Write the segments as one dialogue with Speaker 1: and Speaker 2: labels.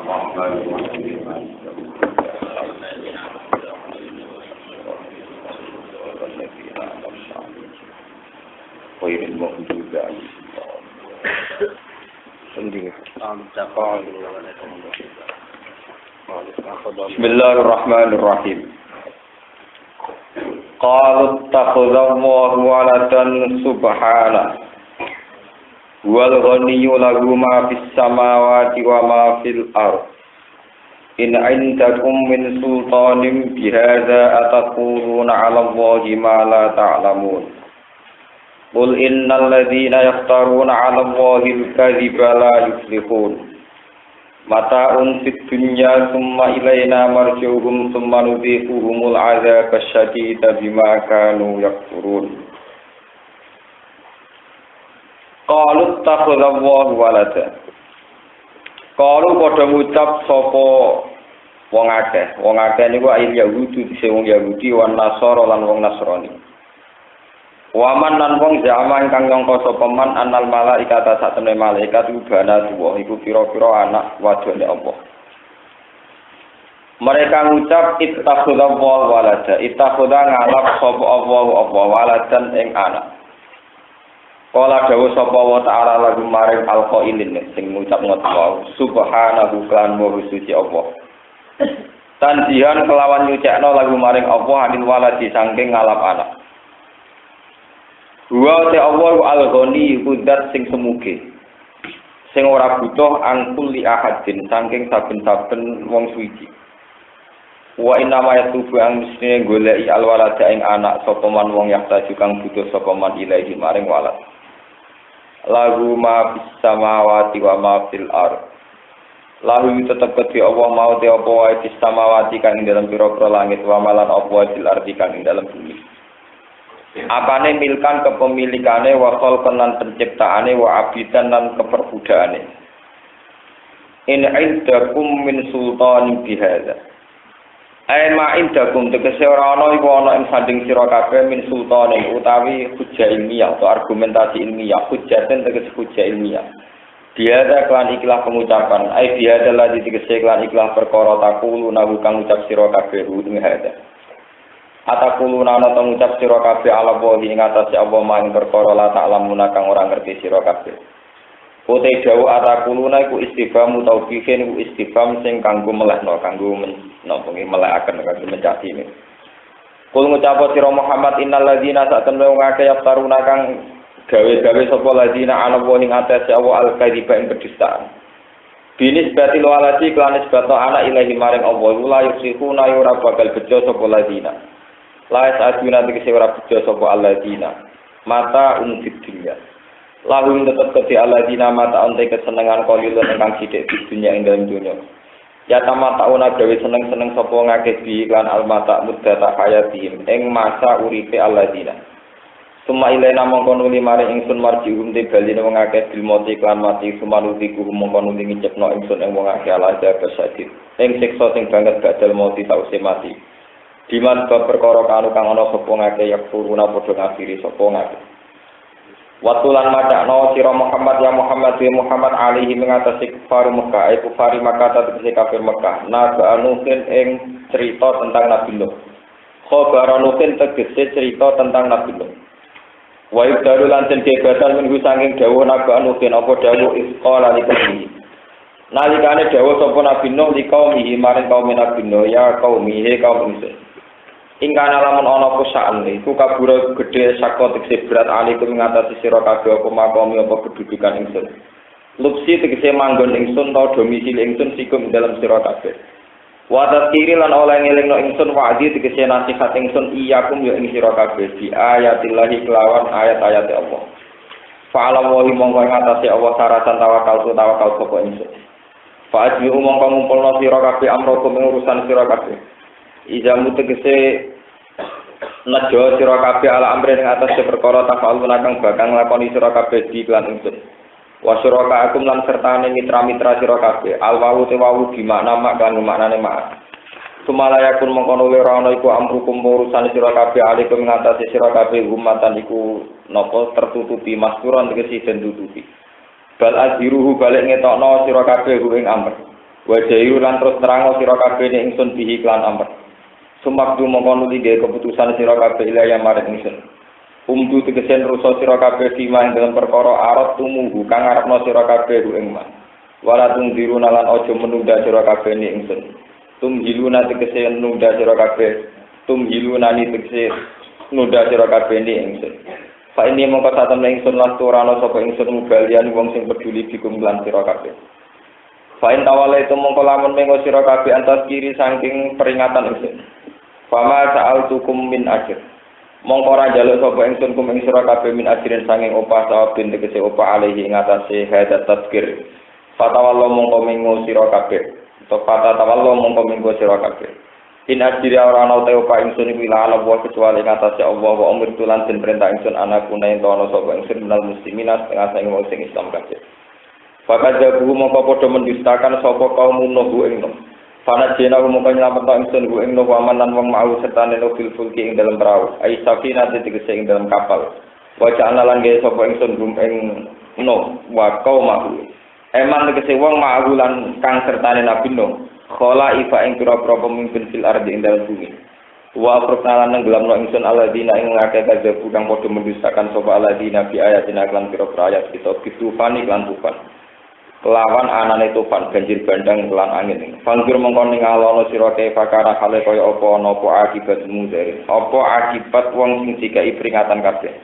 Speaker 1: Bismillahirrahmanirrahim. Qalu takhadallahu waladan subhana wal ghaniyyu lahu ma fis samawati wa ma fil ard in 'indakum min sultanin bihadza ataquluna 'ala Allahi ma la ta'lamun qul innal ladzina yaftaruna 'ala Allahi al-kadhiba la yuflihun mata'un fid dunya summa ilaina marji'uhum summa nudhiquhumul 'adzaba asyadida bima kanu yakfurun. Qalu takhadallahu walada. Qalu padha ngucap sapa wong akeh. Wong akeh niku ayil Yahudi dise wong Yahudi wan Nasara lan wong Nasrani. Waman lan wong zaman kang nyangka sapa man anal malaikat sak temne malaikat iku bana tuwa iku pira-pira anak wadone Allah. Mereka ngucap ittakhadha walada, ittakhadha ngalap sapa Allah waladan ing anak. Kala dawuh sapa wa ta'ala lagu maring alqailin sing ngucap ngono subhanahu lan maha suci Allah. Tanjihan kelawan nyucikno lagu maring Allah anil waladi saking ngalap anak. Wa ta Allah al-ghani kudat sing semuge. Sing ora butuh angkul li ahadin saking saben-saben wong suci. Wa inna ma yatubu ang mestine goleki alwalada ing anak sapa man wong yakta kang butuh sapa man ilahi maring walad. Lagu ma fis samawati wa ma fil ard. Lalu tetep kedhi Allah mau te apa wae fis samawati kang ing dalam pira-pira langit wa malan apa fil ardi kang ing dalam bumi. Apane milkan kepemilikane wa khalqan lan penciptaane wa abidan lan keperbudakane. In indakum min sultanin bihadza. Ai ma indakum tegese ora ana iku ana ing sanding sira kabeh min sultanin utawi hujjah ilmiah atau argumentasi ilmiah, hujjaten tegese hujjah ilmiah. Biada klan ikhlas pengucapan, ai biada lagi tegese klan ikhlas perkara takulu nahu kang ucap sira kabeh ing hadza. Atakuluna ana ngucap sira kabeh ala wahi ing atase apa maing perkara la ta'lamuna kang ora ngerti sira kabeh. Pote dawuh atakuluna iku istifham taubihin iku istifham sing kanggo melehno kanggo menampungi melekaken kanggo mencati ini. Kul ngucap sira Muhammad innal ladzina satamna wong akeh yaftaruna kang gawe-gawe sapa ladzina ala wahi ing atase apa al-kadziba ing kedustaan. Binis batil waladi klanis bato anak ilahi maring Allah la yusihuna ora bakal bejo sapa ladzina. Lais aduna tegese ora bejo sapa alladzina mata unfid dunya lalu tetep kedhi alladzina mata unte kesenengan kalilun ingkang sithik di dunya ing dalem dunya ya tamata una gawe seneng-seneng sapa ngakeh bi lan almata muddata hayatihim ing masa uripe alladzina summa ilaina mongko nuli maring ingsun marjihum te baline wong akeh bil mati lan mati sumanuti ku mongko nuli ngicepno ingsun ing wong akeh ala sadid ing siksa sing banget badal mati sause mati. Diman bab perkara kanu kang ana sapa ngake yakfuruna padha ngafiri sapa ngake. Watulan macakno sira Muhammad ya Muhammad wa Muhammad alaihi mengatasi kufar Mekah, kufar Makkah tegese kafir Mekah. Naga anukin ing cerita tentang Nabi Nuh. Khabar anukin tegese cerita tentang Nabi Nuh. Wa ibdalu lan den kebatan minggu saking dawuh naga anukin apa dawuh isqala liqi. Nalikane dawuh sapa Nabi Nuh li kaumihi maring kaum Nabi Nuh ya kaumihi kaum ingsun. Ingkana lamun ana kusaan iku kabura gedhe saka tegese berat alikum ngatasi sira kabeh apa makomi apa kedudukan ingsun. Lupsi tegese manggon ingsun ta domisili ingsun sikum dalam sira kabeh. Wa tadkiri lan oleh ngelingno ingsun wa'di tegese nasihat ingsun iyakum ya ing sira kabeh di ayatillahi kelawan ayat-ayat Allah. Fa'ala wa mongko ngatasi Allah saratan tawakal sapa ingsun. Fa'ajmi mongko ngumpulno sira kabeh amrokum ing urusan sira kabeh. Ijamu tegese najo sira kabeh ala amre ing atas perkara tafaluna kang bakal nglakoni sira kabeh di lan ingsun. Wa suraka akum lan sertane mitra-mitra sira kabeh. Al wawu te wawu di makna mak kan maknane mak. Sumalayakun mongko nuli ora ana iku amrukum urusan sira kabeh alikum ngatasi sira kabeh umatan iku napa tertutupi maskuran tegese den tutupi. Bal aziruhu balik ngetokno sira kabeh ing amr. Wa jayu lan terus nerangno sira kabeh ning ingsun bihi klan amr. Sumakdu mongko nuli ge keputusan sira kabeh ilaya marang ingsun. Umdu tegesen rusa sira kabeh fima ing dalam perkara arat tumuhu kang arepno sira kabeh ing man. Wala tungdiruna lan aja menunda sira kabeh ning ingsun. Tumhiluna tegese nunda sira kabeh. Tumhiluna ni tegese nunda sira kabeh ning ingsun. Fa ini mongko saten ingsun lan turana sapa ingsun mubalian wong sing peduli bikum lan sira kabeh. Fa in tawala itu mongko lamun mengko sira kabeh antas kiri saking peringatan ingsun. Fama sa'altukum min ajr. Mongko ora njaluk sapa ingsun kum ing sira kabeh min ajrin saking opah sawabin tegese opah alaihi ing atase hadat tadzkir. Fatawallo mongko mengo sira kabeh. Topata tawallo mongko mengo sira kabeh. In ajri ora ana te opah ingsun iku ila Allah wa kecuali ing atase Allah wa umur tulan den perintah ingsun anakuna ento ana sapa ingsun minal muslimin setengah saking wong sing Islam kabeh. Fakadzabu mongko padha mendustakan sapa kaum nuh ing nuh. Pana jena mongko nyelametno ingsun ing nuh aman lan wong mau sertane fil fulki ing dalam perahu. Ai safina tegese ing dalam kapal. Wa ja'alna lan gawe sapa ingsun ing nuh wa qaumahu. Eman tegese wong mau lan kang sertane Nabi Nuh. Khola ifa ing pira-pira pemimpin fil ardi ing dalam bumi. Wa afrqnalan nenggelamno ingsun aladina ing ngake kadhebu kang padha mendustakan sapa aladina bi ayatina lan pira-pira ayat kita bitufan lan tufan. Lawan anane tufan banjir bandang lan angin. Fanggur mongko ningalono sira kae pakara hale kaya apa ana apa akibat mudhari. Apa akibat wong sing dikai peringatan kabeh.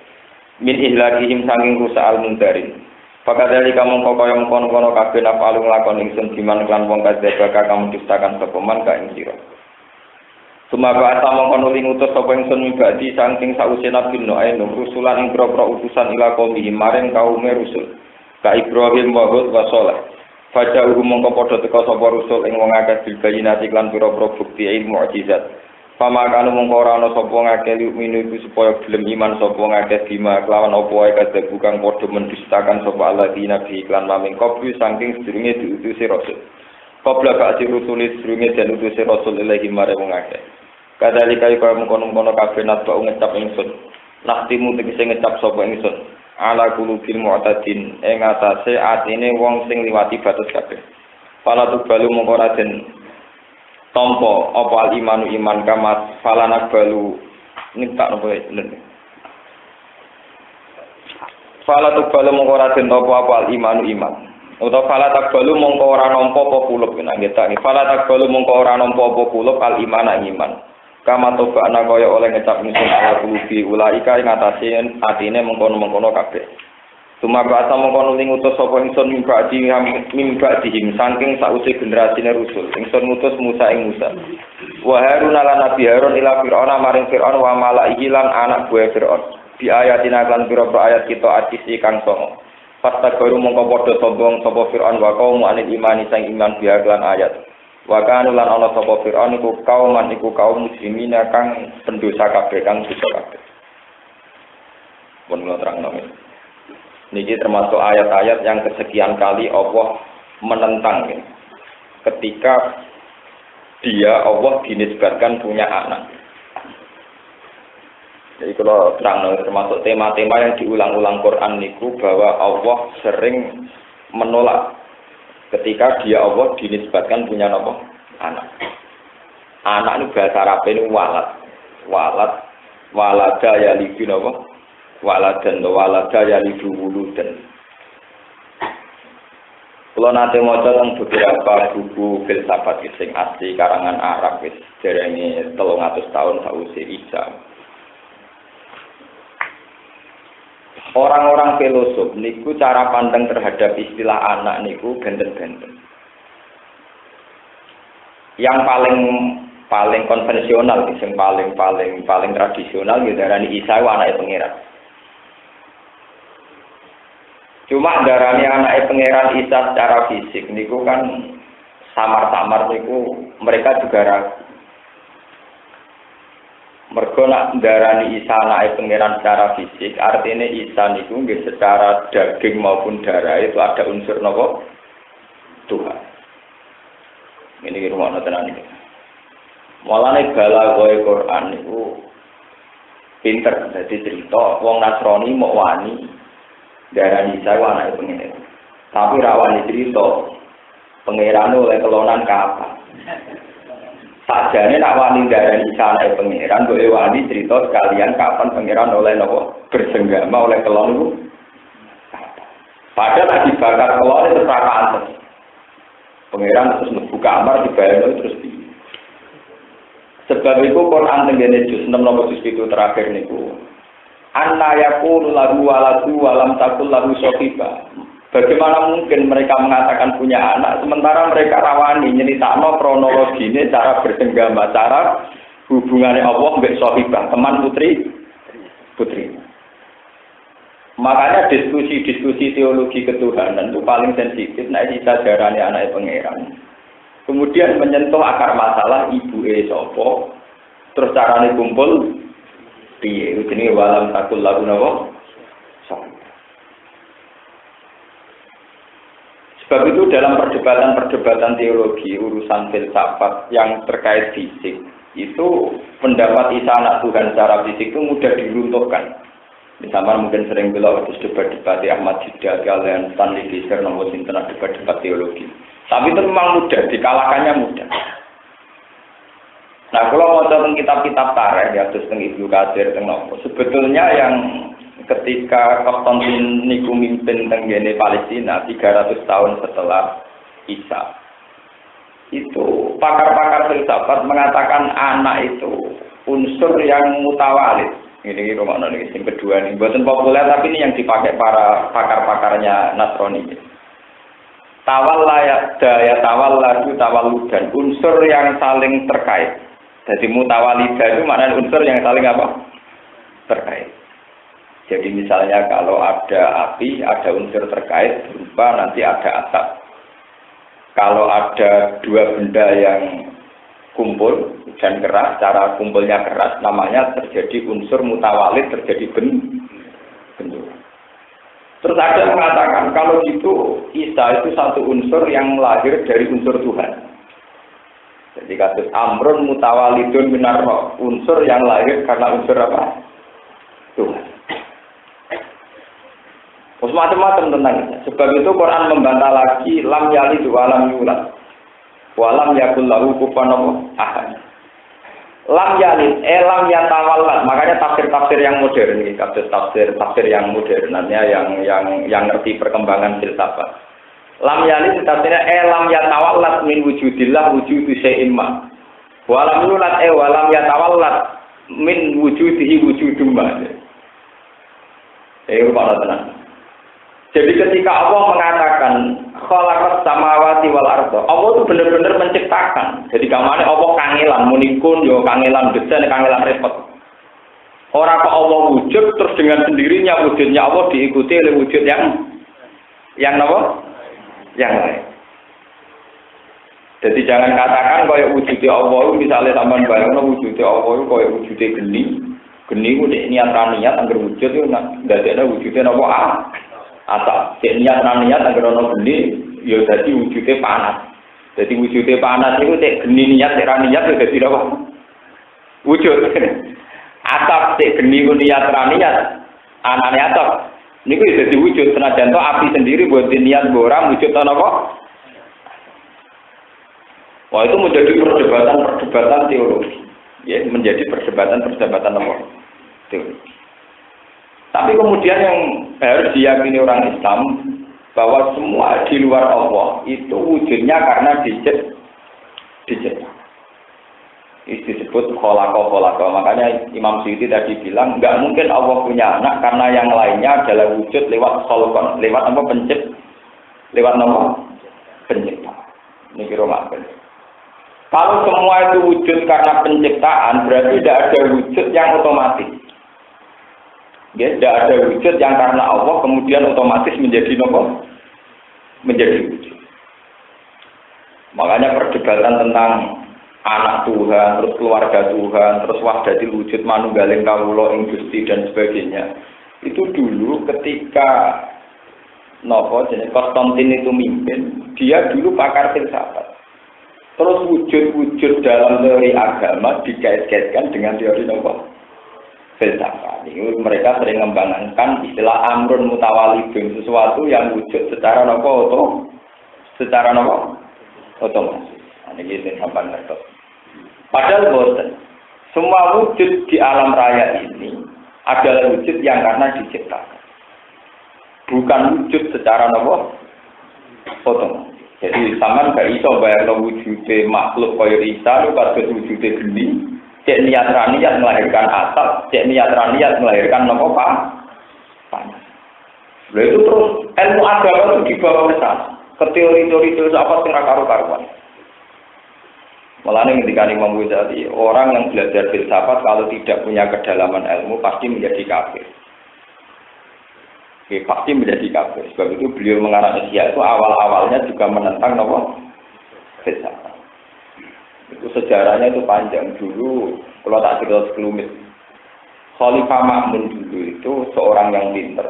Speaker 1: Min ihlakihim saking rusak al-mundharin. Pakadali kamu kaya mengkono-kono kabeh napa alung lakon ingsun diman klan wong kadzebaka kamu dustakan sapa man ka ing sira. Sumaba asama kono lingutus sapa ingsun mibadi saking sause Nabi Nuh ae rusulan ing propro utusan ila kaum maring kaum rusul. Ka Ibrahim wa Hud wa Shalih. Faja'uhu mongko padha teka sapa rusul ing wong akeh bilbayinati lan pira-pira bukti ilmu mukjizat. Pamakane mongko ora ana sapa ngakeh minu iku supaya gelem iman sapa ngakeh bima kelawan apa wae kadhe bukan padha mendustakan sapa alladzina bi iklan maming kopri saking sedurunge diutusi rasul. Qabla ba'di rusuli sedurunge den utusi rasul ilahi mare wong akeh. Kadalika kaya mengkono-kono kabeh natba ngecap ingsun. Naktimu tegese ngecap sapa ingsun. Ala qulubil mu'tadin ing atase atine wong sing liwati batas kabeh. Fala tubalu mongko ora den tampa apa al imanu iman kamat falana balu minta nopo lene. Fala tubalu mongko ora den tampa apa al imanu iman. Utawa fala takbalu mongko ora nampa apa kulub nangge tak. Fala takbalu mongko ora nampa apa kulub al imana iman. Kama toba ana kaya oleh ngecap ingsun ala kulubi ulaika ing atase atine mengkono-mengkono kabeh. Tumapa mengkono ning utus sapa ingsun mimba dihim saking sause generasine rusul. Ingsun ngutus Musa ing Musa. Wa Harun lan Nabi Harun ila Fir'aun maring Fir'aun wa malaihi lan anak buah Fir'aun. Bi ayatina lan pira-pira ayat kita atisi kang songo. Pasta baru mongko padha sombong sapa Fir'aun wa kaum anil imani sang iman biha lan ayat. Wa kana lan ana sapa Fir'aun iku kaum muslimin kang pendosa kabeh kang dosa kabeh. Pun kula terangno. Niki termasuk ayat-ayat yang kesekian kali Allah menentang ketika Allah dinisbatkan punya anak. Jadi kalau terang termasuk tema-tema yang diulang-ulang Quran niku bahwa Allah sering menolak ketika Allah dinisbatkan punya anak. Anak ini bahasa Arab ini walada yalidu walada yalidu wuludan. Kalau nanti mau tentang beberapa buku filsafat sing asli karangan Arab dari ini 300 tahun sausi Isa. Orang-orang filosof niku cara pandang terhadap istilah anak niku benten-benten. Yang paling konvensional, yang paling tradisional gitu darani Isa wa anake pangeran. Cuma darani anake pangeran Isa secara fisik niku kan samar-samar niku mereka juga ragu. Mergo nak darani Isa anake pangeran secara fisik, artinya Isa niku nggih secara daging maupun darah itu ada unsur napa? Tuhan. Ini rumakna tenan iki. Mulane balagoe Quran niku pinter dadi cerita wong Nasrani mau wani darani Isa anake pangeran. Tapi ra wani cerita Pangeran oleh kelonan kapan? Sajane nak wani darani sanake pangeran, boleh wani cerita sekalian kapan pangeran oleh nopo bersenggama oleh kelon itu. Padahal lagi bakar kelon itu terpakan. Pangeran terus membuka kamar dibayar terus di. Sebab itu Quran tenggene juz 6 nomor juz itu terakhir niku. Anna yakunu lahu waladu walam takul lahu sohiba. Bagaimana mungkin mereka mengatakan punya anak sementara mereka rawani nyeritakno kronologine cara bersenggama, cara hubungannya Allah mbek sohibah, teman putri. Makanya diskusi teologi ketuhanan itu paling sensitif nek kita darane anake pangeran. Kemudian menyentuh akar masalah ibuke sapa, terus carane kumpul piye, jenenge walam takul lahu napa? Sebab itu dalam perdebatan teologi, urusan filsafat yang terkait fisik, itu pendapat Isa anak Tuhan secara fisik itu mudah diruntuhkan. Misalnya mungkin sering bilang harus debat-debat Ahmad Jidda, kalian Stanley Fisher, nomor sinten debat-debat teologi. Tapi itu memang mudah, dikalahkannya mudah. Nah kalau mau tentang kitab-kitab tarikh, ya terus tentang Ibnu Katsir, tentang sebetulnya yang ketika Konstantin niku mimpin tenggene Palestina 300 tahun setelah Isa, itu pakar-pakar filsafat mengatakan anak itu unsur yang mutawalid. Ini rumahnya ini yang kedua nih, buatan populer tapi ini yang dipakai para pakar-pakarnya Nasrani. Tawaludan, unsur yang saling terkait. Jadi mutawalidah itu maknanya unsur yang saling apa? Terkait. Jadi misalnya kalau ada api, ada unsur terkait berupa nanti ada asap. Kalau ada dua benda yang kumpul dan keras, cara kumpulnya keras, namanya terjadi unsur mutawalid, terjadi bentuk. Terus ada yang mengatakan kalau gitu Isa itu satu unsur yang lahir dari unsur Tuhan. Jadi kasus amrun mutawalidun minar roh, unsur yang lahir karena unsur apa? Tuhan. Terus macam-macam tentang itu. Sebab itu Quran membantah lagi lam yalid wa lam yulad. Wa lam yakul lahu kufuwan ahad. Lam yalid, lam yatawallad. Makanya tafsir-tafsir yang modern ini, tafsir yang modern, yang ngerti perkembangan filsafat. Lam yalid tafsirnya lam yatawallad min wujudillah wujudu syai'in ma. Wa lam yulad wa lam yatawallad min wujudihi wujudum ma. Rupanya tenang. Jadi ketika Allah mengatakan khalaqas samawati wal arda, Allah itu benar-benar menciptakan. Jadi gamane Allah kangelan munikun yo kangelan gede kangelan repot. Ora kok Allah wujud terus dengan sendirinya wujudnya Allah diikuti oleh wujud yang apa? Yang lain. Jadi jangan katakan kaya wujudnya Allah misalnya sampean bayangno wujudnya Allah kaya wujudnya geni. Geni ku niat anggere wujud yo ndadekne wujudnya napa asal niat agar ono geni ya dadi wujude panas. Jadi wujude panas niku tek geni niat niat ya dadi apa? Wujud. Asap tek geni ku niat anane asap. Niku ya dadi wujud senajan to api sendiri buat niat ora wujud to napa? Wah itu menjadi perdebatan teologi. Ya, menjadi perdebatan apa? Teologi. Tapi kemudian yang harus diyakini orang Islam bahwa semua di luar Allah itu wujudnya karena dicipta. Itu disebut khalaqa. Makanya Imam Suyuti tadi bilang nggak mungkin Allah punya anak karena yang lainnya adalah wujud lewat khalqan, lewat apa pencipta. Ini kira makan. Kalau semua itu wujud karena penciptaan berarti tidak ada wujud yang otomatis. Ya, tidak ada wujud yang karena Allah kemudian otomatis menjadi nopo, menjadi wujud. Makanya perdebatan tentang anak Tuhan, terus keluarga Tuhan, terus wahdatil wujud manunggaling kawula ing Gusti dan sebagainya. Itu dulu ketika nopo jenenge Konstantin itu mimpin, dia dulu pakar filsafat. Terus wujud-wujud dalam teori agama dikait-kaitkan dengan teori nopo? Filsafat. Ini mereka sering mengembangkan istilah amrun mutawalidun, sesuatu yang wujud secara nopo otomatis. Ini sing sampean ngertos. Padahal boten. Semua wujud di alam raya ini adalah wujud yang karena diciptakan. Bukan wujud secara nopo otomatis. Jadi sampean gak iso bayangno wujude makhluk kaya Isa lu kados wujude geni, cek niat ra niat melahirkan asap, cek niat ra niat melahirkan nopo panas. Lha itu terus ilmu agama itu dibawa ke sana, ke teori-teori filsafat sing ra karu-karuan. Mulane ketika Imam Ghazali, orang yang belajar filsafat kalau tidak punya kedalaman ilmu pasti menjadi kafir. Oke, pasti menjadi kafir. Sebab itu beliau mengarang Ihya itu awal-awalnya juga menentang nopo filsafat. Itu sejarahnya itu panjang dulu. Kalau tak cerita sekelumit, Khalifah Ma'mun dulu itu seorang yang pintar,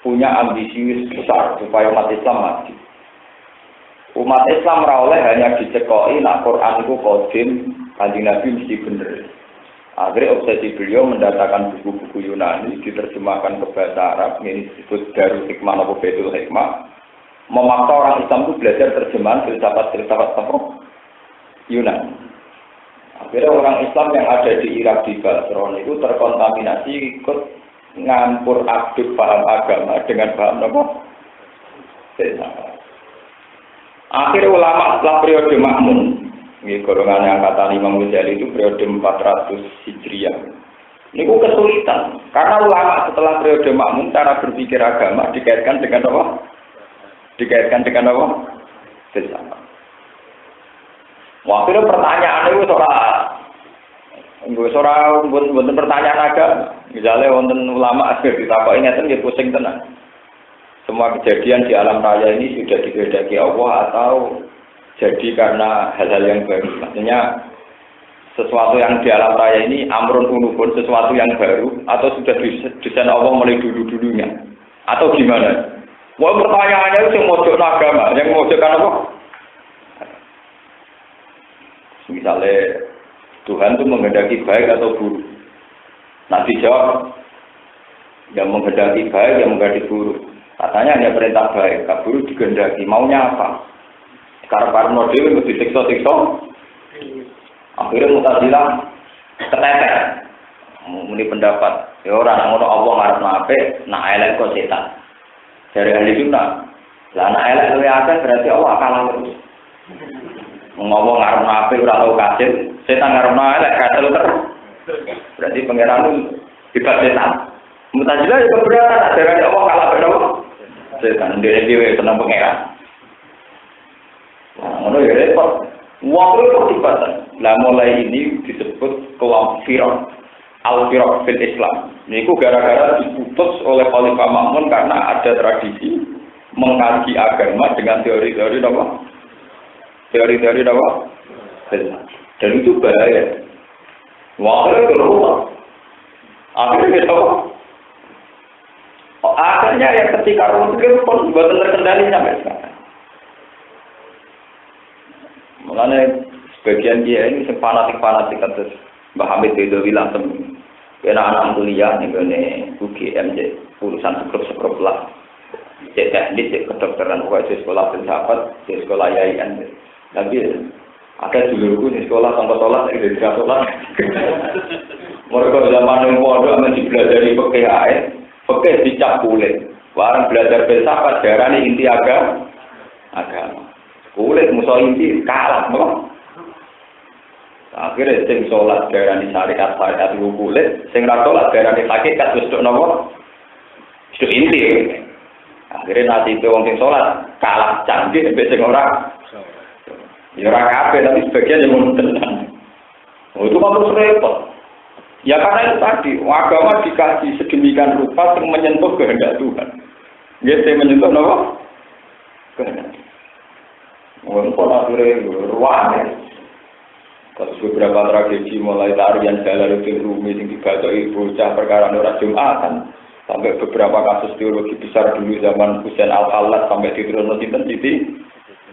Speaker 1: punya ambisi besar supaya umat Islam maju. Umat Islam rawleh hanya dicekoi nak Quran itu kodim, Kanjeng Nabi mesti bener. Akhirnya obsesi beliau mendatangkan buku-buku Yunani diterjemahkan ke bahasa Arab, ini disebut Darul Hikmah atau Baitul Hikmah. Memaksa orang Islam itu belajar terjemahan filsafat-filsafat Yunani. Akhirnya orang Islam yang ada di Irak di Basra itu terkontaminasi ikut ngampur aduk paham agama dengan paham apa? Filsafat. Akhirnya ulama setelah periode Ma'mun, ini golongan angkatan Imam Ghazali itu periode 400 Hijriah. Ini kesulitan, karena ulama setelah periode Ma'mun cara berpikir agama dikaitkan dengan apa? Dikaitkan dengan apa? Filsafat. Akhirnya pertanyaan itu wonten pertanyaan agama. Misalnya wonten ulama ditakoki ngeten nggih pusing tenan. Semua kejadian di alam raya ini sudah dikehendaki Allah atau jadi karena hal-hal yang baru. Maksudnya sesuatu yang di alam raya ini amrun unufun, sesuatu yang baru atau sudah desain Allah mulai dulu-dulunya atau gimana? Wah pertanyaannya itu yang mojok agama, yang mojokkan apa? Misalnya Tuhan itu menghendaki baik atau buruk. Nah dijawab yang menghendaki baik, yang menghendaki buruk. Katanya hanya perintah baik, kabur digendaki. Maunya apa? Karena dewi mesti disiksa-siksa. Akhirnya Mu'tazilah keteter. Muni pendapat. Ya orang ngono Allah ngarep nape, nak elek kok setan. Dari ahli sunnah. Lah nak elek luwih akeh berarti Allah kalah terus. Ngomong ngarep nape ora tau kasil, setan ngarep elek kasil terus. Berarti pangeran bebas setan. Mu'tazilah itu keberatan dari Allah kalah berapa? Setan dia senang pangeran. Ngono ya repot. Wong itu ketibatan. Lah mulai ini disebut kelompok Firaq, al-Firaq fil Islam. Niku gara-gara diputus oleh Khalifah Ma'mun karena ada tradisi mengkaji agama dengan teori-teori apa? Teori-teori apa? Dan itu bahaya. Wong itu keluar. Akhirnya apa? Akhirnya ya ketika rumah pun buat terkendali sampai sekarang. Mulanya sebagian dia ini fanatik atas Mbah Hamid Bedowi langsung anak kuliah nih UGM urusan sekrup lah. Cek teknik, cek kedokteran, pokoknya sekolah filsafat, sekolah yayan. Tapi ada duluku di sekolah tanpa sholat, tidak sholat. Mereka zaman yang pondok masih belajar di PKI. Oke, dicap kulit. Warang belajar filsafat darah ini inti agama. Kulit musuh inti kalah, no? Akhirnya sing sholat darah ini syariat itu kulit, sing ra sholat darah ini hakikat wis tok napa? Itu inti. Akhirnya nanti itu wong sing sholat kalah canggih mbek sing ora. Ya ora kabeh tapi sebagian yang menentang. Oh itu kan terus repot. Ya karena itu tadi, agama dikaji sedemikian rupa yang menyentuh kehendak Tuhan. Dia menyentuh apa? Kehendak. Walaupun akhirnya ruangnya. Terus beberapa tragedi mulai tarian Jalaluddin Rumi yang dibaca bocah perkara Nurah Jumatan. Sampai beberapa kasus teologi besar dulu zaman Husain Al-Khallat sampai di Trono Sinten Siti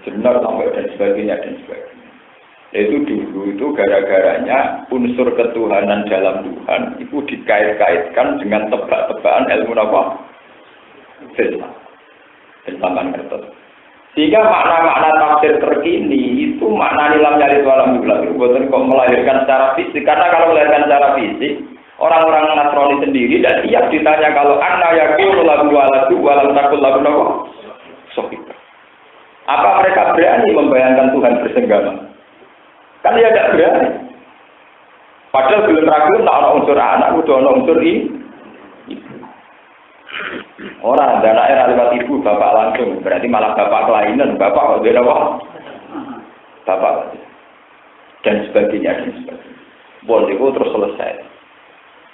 Speaker 1: Jenar sampai dan sebagainya. Itu dulu itu gara-garanya unsur ketuhanan dalam Tuhan itu dikait-kaitkan dengan tebak-tebakan ilmu apa? Filsafat. Filsafat kertas. Sehingga makna-makna tafsir terkini itu makna nilam nyari walam yulad. Bukan kok melahirkan secara fisik. Karena kalau melahirkan secara fisik, orang-orang Nasrani sendiri dan siap ditanya kalau anna yakunu lahu waladu walam takul lahu nawa. Apa mereka berani membayangkan Tuhan bersenggama? Kan dia tidak berani. Padahal belum ragu tak ada unsur anak, udah ada unsur ini. Orang ada anaknya lewat ibu, bapak langsung. Berarti malah bapak kelainan, bapak kok beda kok. Bapak dan sebagainya dan sebagainya. Boleh itu terus selesai.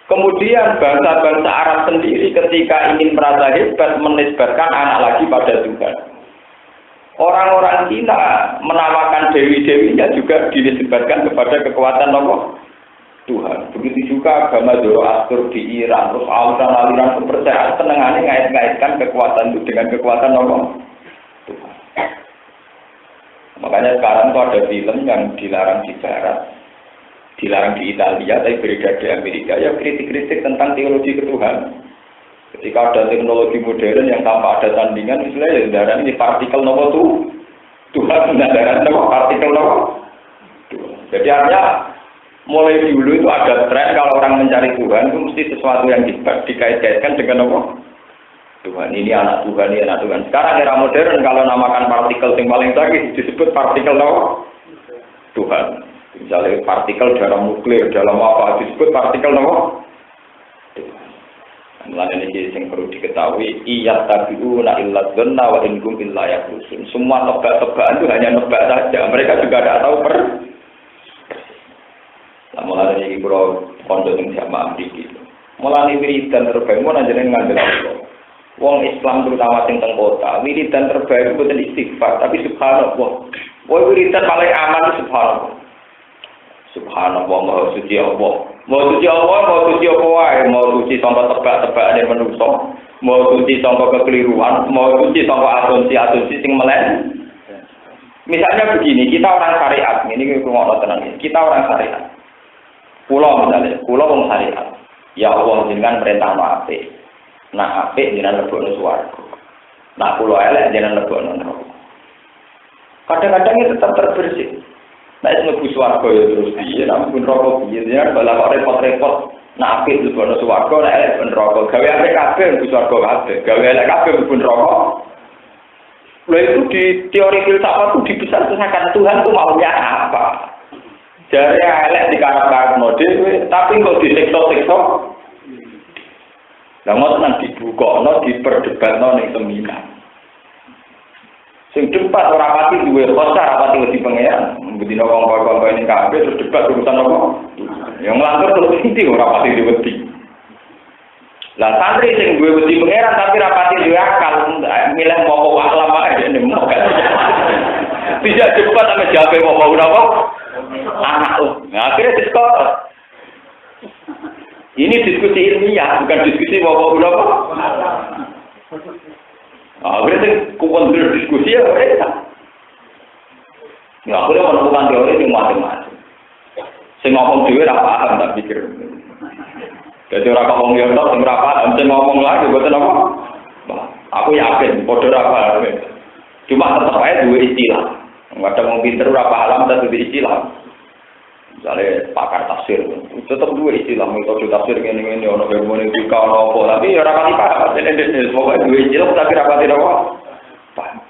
Speaker 1: Kemudian bangsa-bangsa Arab sendiri ketika ingin merasa hebat menisbatkan anak lagi pada Tuhan. Orang-orang Cina menamakan dewi-dewinya juga dinisbatkan kepada kekuatan Allah. Tuhan. Begitu juga agama Zoroaster di Iran, terus aliran-aliran kepercayaan senengannya ngait-ngaitkan kekuatan itu dengan kekuatan Allah. Tuhan. Makanya sekarang tuh ada film yang dilarang di Barat, dilarang di Italia, tapi beredar di Amerika, ya kritik-kritik tentang teologi ketuhanan. Ketika ada teknologi modern yang tanpa ada tandingan, misalnya darah ini partikel nomor Tuhan, darah nomor partikel nomor. Jadi artinya mulai dulu itu ada tren kalau orang mencari Tuhan itu mesti sesuatu yang dikait-kaitkan dengan apa? Tuhan ini anak Tuhan, ini anak Tuhan. Sekarang era modern kalau namakan partikel yang paling terakhir disebut partikel apa? Tuhan. Misalnya partikel dalam nuklir, dalam apa disebut partikel apa? Tuhan. Mulanya ini yang perlu diketahui, iyat tabi'u na illa dhanna wa in kum illa yakhrusun. Semua tebak-tebakan itu hanya nebak saja. Mereka juga tidak tahu mulai dari bro kondo yang sama Amerika. Mulai wiridan terbaik, mau nanya dengan ngambil wong Islam terutama tentang kota. Wiridan terbaik bukan istighfar, tapi subhanallah. Woi wiridan paling aman itu subhanallah. Subhanallah, mau suci Allah, mau suci Allah, mau suci apa wae, mau suci sampai tebak-tebakan yang menusuk, mau suci sampai kekeliruan, mau suci sampai asumsi-asumsi sing melen. Misalnya begini, kita orang syariat, ini ngomong tenang ini, kita orang syariat. Pulau misalnya, pulau wong syariat. Ya Allah jenengan perintah apik. Nah apik jenengan lebokno swarga. Nah pulau elek jenengan lebokno neraka. Kadang-kadang itu tetap terbersih. Nah mlebu swarga ya terus piye, namun neraka piye ya bala kok repot-repot. Nah apik lebokno swarga, nek elek neraka. Gawe apik kabeh mlebu swarga kabeh. Gawe elek kabeh mlebu neraka. Lha itu di teori filsafat itu dibesar-besarkan Tuhan itu maunya apa? Jari elek di karak-karak model, tapi kok disiksa-siksa. Lah ngoten dibuka, diperdebatno ning seminar. Sing debat ora pati duwe kosa, ora pati wedi pangeran. Bedino kongkon-kongkon ini kabeh terus debat urusan apa? Yang ngelantur terus inti ora pati wedi. Lah santri sing duwe wedi pangeran tapi ora pati duwe akal, milih pokok alam ae dene mok. Tidak debat sama jawabe pokok ora anak nah, akhirnya diskor. Ini diskusi ilmiah, bukan diskusi bapak-bapak. Akhirnya kumpul berdiskusi ya mereka. Ya akhirnya menemukan teori yang macam-macam. Saya ngomong juga tidak paham, tak pikir. Jadi orang ngomong yang tahu, tidak paham. Saya ngomong lagi, buatan apa? Aku yakin, bodoh apa. Cuma tetap aja dua istilah. Nggak ada mau pinter, berapa alam, dan dua istilah. Misalnya pakar tafsir, tetap dua istilah, metode tafsir ini orang bermoni juga orang apa, tapi orang pasti paham. Jadi semoga dua istilah, tapi rapat tidak paham.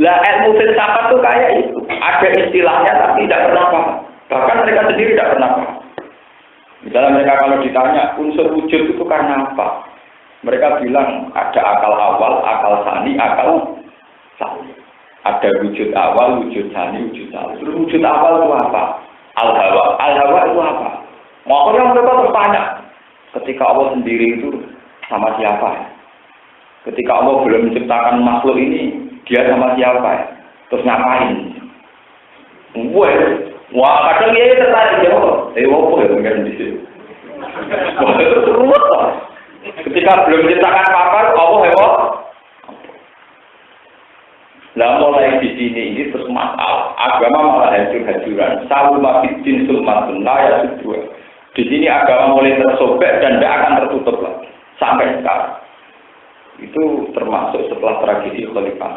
Speaker 1: Lah ilmu filsafat tuh kayak itu, ada istilahnya tapi tidak pernah paham. Bahkan mereka sendiri tidak pernah paham. Misalnya mereka kalau ditanya unsur wujud itu karena apa, mereka bilang ada akal awal, akal sani, akal sani. Ada wujud awal, wujud sani, wujud sani. Terus wujud awal itu apa? Al-Hawa. Al-Hawa itu apa? Makanya mereka bertanya. Ketika Allah sendiri itu sama siapa? Ketika Allah belum menciptakan makhluk ini, dia sama siapa? Terus ngapain? Wah, kadang dia tertarik ya Allah. Apa ya pengen di sini? Ketika belum menciptakan apa-apa, Allah hebat. Lah mulai di sini ini terus masalah agama malah hancur-hancuran. Salma fitin sulmatun la yasudwa. Di sini agama mulai tersobek dan tidak akan tertutup lagi sampai sekarang. Itu termasuk setelah tragedi Khalifah.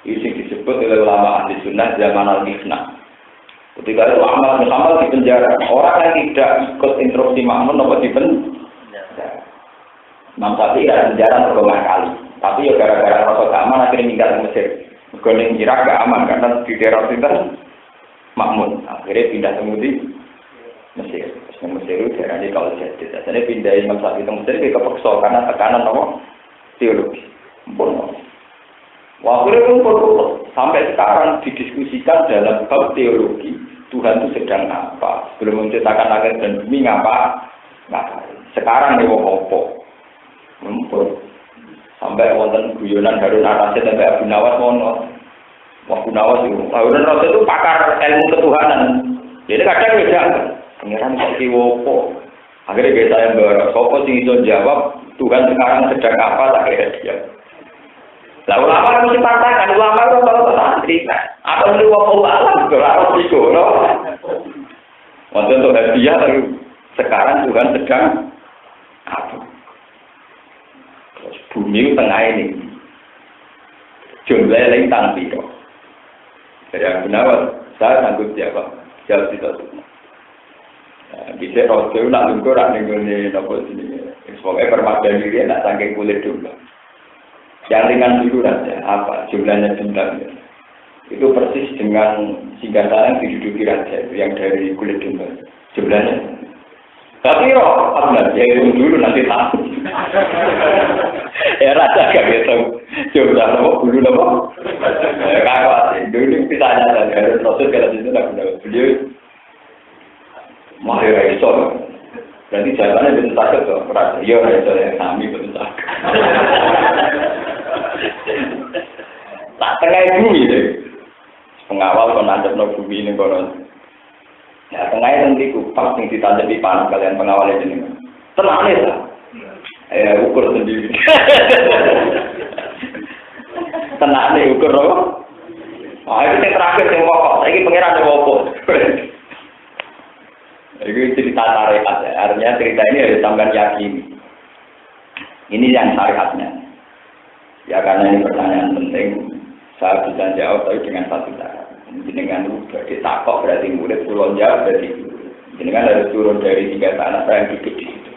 Speaker 1: Ini disebut oleh ulama ahli sunnah zaman al-Mihnah. Ketika itu Ahmad bin Hanbal di penjara. Orang yang tidak ikut instruksi makmun apa di penjara. Imam Syafi'i ada penjara berulang kali. Tapi ya gara-gara rasa keamanan akhirnya tinggal di Mesir. Goning Irak gak aman karena di daerah itu makmun. Akhirnya pindah ke Mesir. Terus Mesir itu daerahnya kalau jadi. Jadi pindah Imam Syafi'i ke Mesir dia kepeksa karena tekanan apa? Teologi. Akhirnya pun sampai sekarang didiskusikan dalam bab teologi Tuhan itu sedang apa? Sebelum menciptakan langit dan bumi ngapa? Sekarang ini apa? Sampai wonten guyonan Harun Ar-Rasyid sampai Abu Nawas mono. Abu Nawas itu Harun Ar-Rasyid itu pakar ilmu ketuhanan. Jadi kadang beda. Pengiran kok kiwopo. Akhirnya kita yang bersopo sing iso jawab Tuhan sekarang sedang apa tak kira dia. Lah ulama mesti pantangan, ulama itu kalau santri. Apa mesti wapo alam ora iso lho. Wonten untuk hadiah sekarang Tuhan sedang apa? Bumi tengah ini jumlah lintang piro. Saya benar, saya sanggup jawab itu. Bisa rojo nak lungkur nak nenggone nopo sini. Semoga permadani dia nak sangking kulit dulu. Yang ringan dulu saja apa jumlahnya jumlahnya. Itu persis dengan singkatan yang diduduki raja yang dari kulit domba. Jumlahnya. Tapi roh, apa ya itu dulu nanti tahu. Ya raja gak gitu. Jumlah nopo bulu nopo. Kakak dulu bisa ada dari proses kalau itu tak benar. Beliau mahir iso. Berarti jawabannya betul sakit tuh. Raja ya iso yang kami betul sakit. Tak tengah bumi deh. Pengawal kon nanti no bumi ini konon. Ya tengahnya nanti kupas yang ditanjep di panah kalian pengawal ini. Tenang ya. Ukur sendiri. Tenang nih ukur apa? Itu yang terakhir yang pokok. Ini pengiran yang pokok. Ini cerita syariat ya. Artinya cerita ini harus sampai yakin. Ini yang syariatnya. Ya karena ini pertanyaan penting. Saya bisa jawab tapi dengan satu cara. Jenengan berarti takok berarti murid turun jawab berarti jenengan harus turun dari 3 tanah saya yang duduk di situ.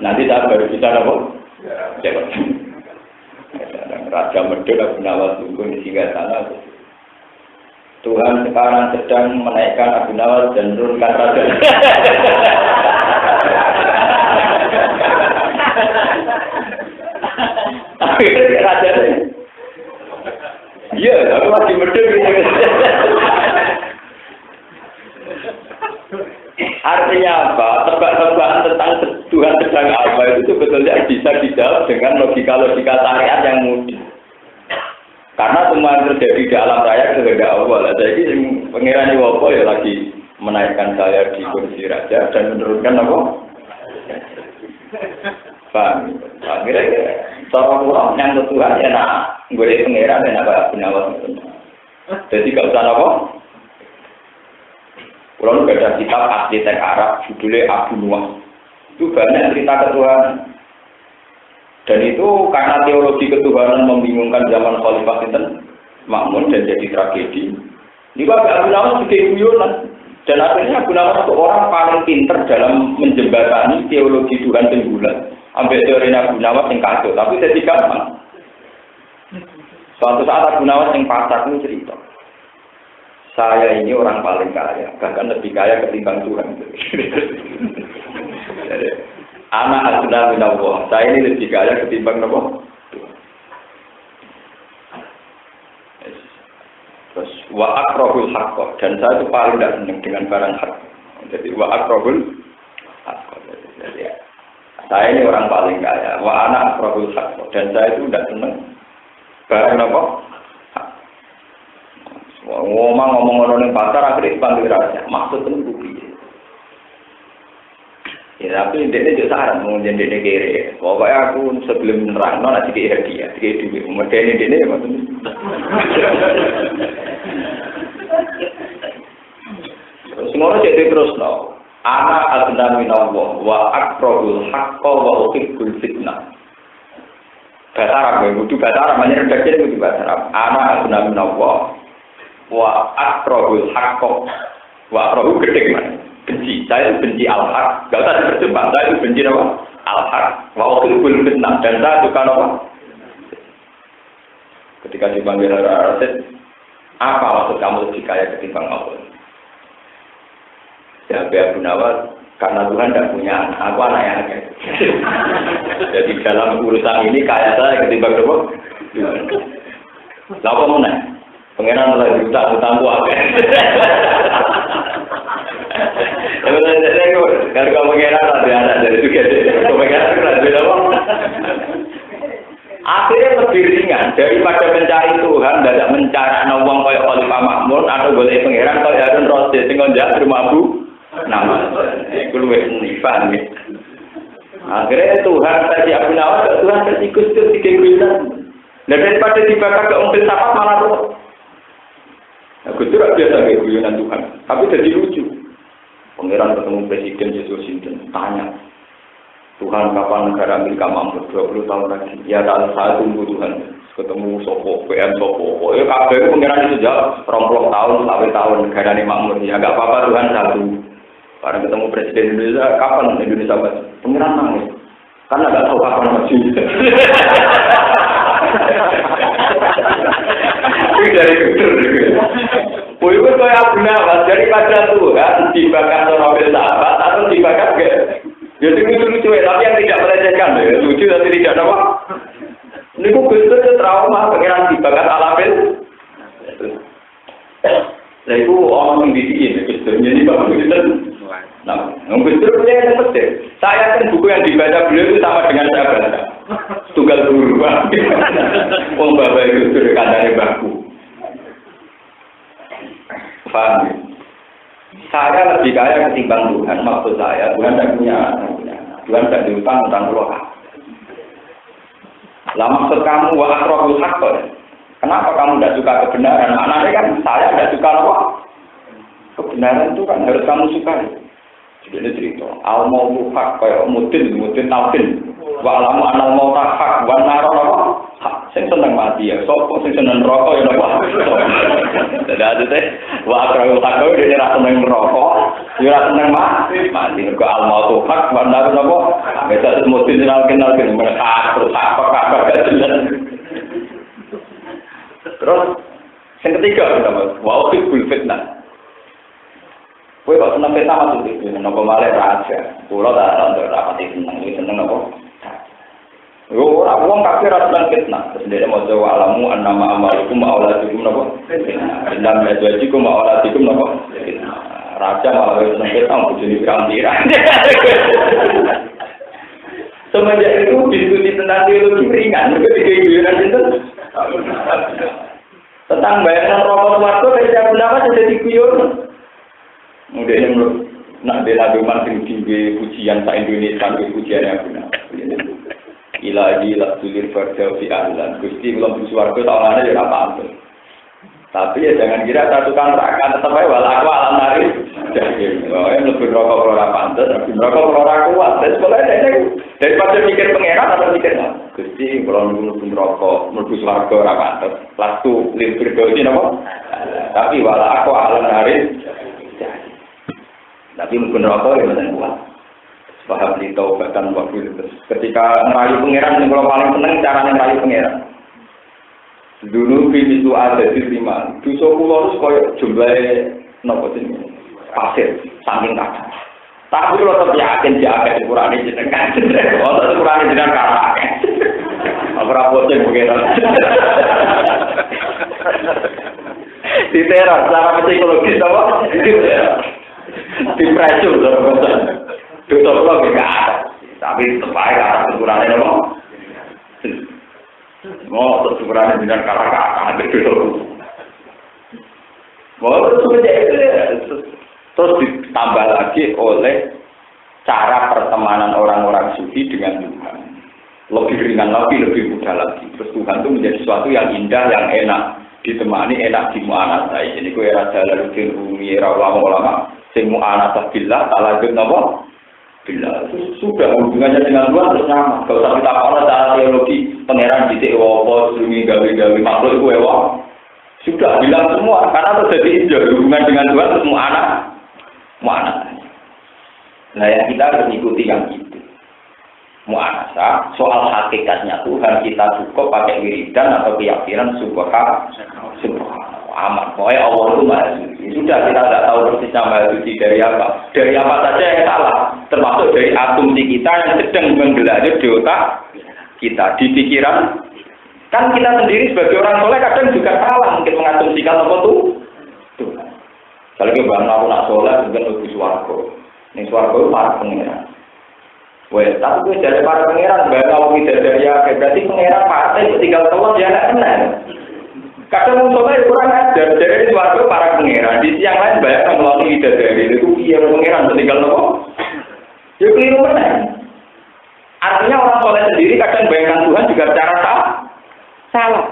Speaker 1: Nanti saya baru bisa apa? Jawab. Raja Medun Abu Nawas tunggu di 3 tanah. Tuhan sekarang sedang menaikkan Abu Nawas dan menurunkan raja. Tapi raja iya, tapi masih medun gitu. Artinya apa? Tebak-tebakan tentang Tuhan sedang apa itu sebetulnya bisa dijawab dengan logika-logika syariat yang mudah. Karena semua yang terjadi di alam raya kehendak Allah. Jadi pengiran Iwopo ya lagi menaikkan saya di kursi raja dan menurunkan apa? Paham? Akhirnya seorang orang yang Tuhan ya nak boleh pengiran dan apa penawar itu. Jadi gak usah apa? Kalau ada kitab asli teks Arab judulnya Abu Nuwas. Itu banyak cerita ketuhanan. Dan itu karena teologi ketuhanan membingungkan zaman Khalifah Sinten Makmun dan jadi tragedi. Ini Abu Nuwas juga guyonan. Dan akhirnya Abu Nuwas itu orang paling pinter dalam menjembatani teologi Tuhan tenggulan. Ambil teori Abu Nuwas yang kacau, tapi jadi gampang. Suatu saat Abu Nuwas yang pasar ini cerita. Saya ini orang paling kaya, bahkan lebih kaya ketimbang Tuhan. Anak asna minallah, saya ini lebih kaya ketimbang apa? Terus wa akrahul haqq, dan saya itu paling tidak senang dengan barang hak. Jadi wa akrahul haqq. Jadi saya ini orang paling kaya, wa ana akrahul haqq, dan saya itu tidak senang barang apa? Ngomong ning pasar akhirnya dipanggil raja. Maksud itu piye? Ya tapi ndekne yo saran mung ndekne kere. Pokoknya aku sebelum nerangno nek dikira dia, dikira duwe medeni ndekne maksud. Terus ngono cek terusno. Ana adna minallah wa akrahul haqqo wa uhibbul fitnah. bahasa Arab, kudu bahasa Arab, makanya redaksi kudu bahasa Arab. Ana agna minallah wa akrahul haqqo wa akrahu gede man. Benci, saya benci al-haq. Enggak usah dipercepat, saya itu benci apa? Al-haq. Wa ukhilul fitnah dan saya suka apa? Ketika dipanggil Rasid, apa maksud kamu lebih kaya ketimbang Allah? Jawab Abu Nawas, karena Tuhan tidak punya anak, aku anak yang akeh. Jadi dalam urusan ini kaya saya ketimbang apa? Lah apa meneh? Pengenan lagi utang-utangku akeh. Kalau kamu pengenan ada anak dari juga. Pengenan ada apa? Akhirnya lebih ringan daripada mencari Tuhan, tidak mencari uang kayak Khalifah Makmun atau boleh pengeran kayak Harun Rasid tinggal di rumah Abu Nawas. Itu lebih nifan. Akhirnya Tuhan tadi Abu Nawas, Tuhan tadi Gustur tiga bulan. Dan daripada dibakar ke umpil sapat malah tuh. Nah, Gustur biasa kayak guyonan Tuhan, tapi jadi lucu. Pengeran ketemu Presiden Yesus Sinten tanya. Tuhan kapan negara Amerika mampu 20 tahun lagi? Ya tak saya tunggu Tuhan. Ketemu Sopo, PM Sopo. Ya kabeh pengiran itu jauh 20 tahun sampai tahun negara ini makmur. Ya enggak apa-apa Tuhan satu. Karena ketemu Presiden Indonesia, kapan Indonesia maju? Pengiran nangis. Karena enggak tahu kapan maju. Itu dari Gustur. Woi itu kayak Abu daripada Tuhan dibakar Nobel sahabat atau dibakar enggak? Jadi lucu-lucu tapi yang tidak melecehkan ya, lucu tapi tidak apa. Ini kok Gustur itu trauma, pengiran dibakar alapil. Nah itu orang yang didikin, Gustur. Jadi bagus Gustur. Nah, Gustur punya yang penting. Saya kan buku yang dibaca beliau itu sama dengan saya baca. Tunggal guru, Wong bapak Gustur kandangnya baku. Paham? Saya lebih kaya ketimbang Tuhan, maksud saya Tuhan tidak punya anak, Tuhan tidak diutang pulau. Lah maksud kamu wa akrahul haqq. Kenapa kamu tidak suka kebenaran? Maknanya kan saya tidak suka apa? Kebenaran itu kan harus kamu sukai. Jadi ini cerita. Al mautu haq kayak mudin tauhid. Wa alamu anal mauta haq wa naro apa? Sing seneng mati ya, sopo sing seneng rokok ya napa? Dadi ade teh wa akrahul haq dene ra seneng rokok, ya ra seneng mati. Mergo al mautu haq wa naro napa? Beda mudin kenal mereka terus apa terus yang ketiga wa ukhul fitnah. Kowe kok seneng fitnah maksudnya napa malah raja. Kula tak untuk rapati seneng apa? Yo ora wong kabeh ra seneng fitnah. Terus maca wa alamu annama amalukum auladikum napa? Dan majukum auladikum napa? Raja malah seneng fitnah bojone pirang-pirang. Semenjak itu diskusi tentang teologi ringan, ketika guyonan itu tentang bayangan rokok warga dari siapa nama jadi guyon. Kemudian nak bela doman tinggi pujian sa Indonesia pujian yang benar. Ilahi laksulir farja fi ahlan. Gusti belum suwarga tahunan ya apa ampun. Tapi ya jangan kira satu kan rakan tetap aja walaku alam nari. Jadi, yang lebih rokok kalau pantas, lebih rokok kalau kuat. Dan sebenarnya daripada mikir pangeran atau mikir Gusti kalau lebih rokok, lebih suwarga ora pantas. Lalu lebih berdosi apa? Tapi walaku alam nari. Tapi mungkin rokok ya benar kuat. Paham di taubatan waktu itu. Ketika merayu pangeran, yang kalau paling senang cara merayu pangeran. Dulu itu ada di 5. Dosa kula terus koyo jumlahe napa jenenge? Pasir, saking kathah. Tapi kula tetep yakin diakeh ukurane jenengan. Oh, tetep ukurane jenengan kathah. Ora boten pengeran. Diteror secara psikologis apa? Dipresul terus. Dosa kula gak ada. Tapi tetep ae kathah ukurane napa? Mau tersukuran dengan kata-kata itu. Mau terus ditambah lagi oleh cara pertemanan orang-orang sufi dengan Tuhan. Lebih ringan lagi, lebih mudah lagi. Terus Tuhan itu menjadi sesuatu yang indah, yang enak. Ditemani enak di mu'anasah. Ini kue era Jalaluddin Rumi, era ulama-ulama. Sing mu'anasah billah, tak lanjut apa? Bila sudah hubungannya dengan Tuhan terus sama. Gak usah kita kalau secara teologi pangeran di Tewopo, Sumi gawe-gawe makhluk itu ewa. Sudah bilang semua karena terjadi hubungan dengan Tuhan terus semua anak. Nah yang kita harus ikuti yang itu. Mu'anasa soal hakikatnya Tuhan kita cukup pakai wiridan atau keyakinan subhanallah aman. Pokoknya Allah itu maha suci. Sudah kita tidak tahu persisnya maha suci dari apa. Dari apa saja yang salah. Termasuk dari asumsi kita yang sedang menggelar di otak kita, di pikiran. Kan kita sendiri sebagai orang soleh kadang juga salah mungkin mengasumsikan apa tuh. Kalau kita bangun aku nak soleh bukan lebih suarga. Ini suarga itu para pengeran. Wah, tapi dari para pengeran kalau tidak dari apa berarti pengeran partai tinggal telur dia tidak kenal. Kadang musuhnya kurang ajar dari suarga para pengeran. Di siang lain banyak yang melalui dari itu iya pengeran tinggal telur. Ya keliru mana? Artinya orang soleh sendiri kadang bayangkan Tuhan juga secara salah.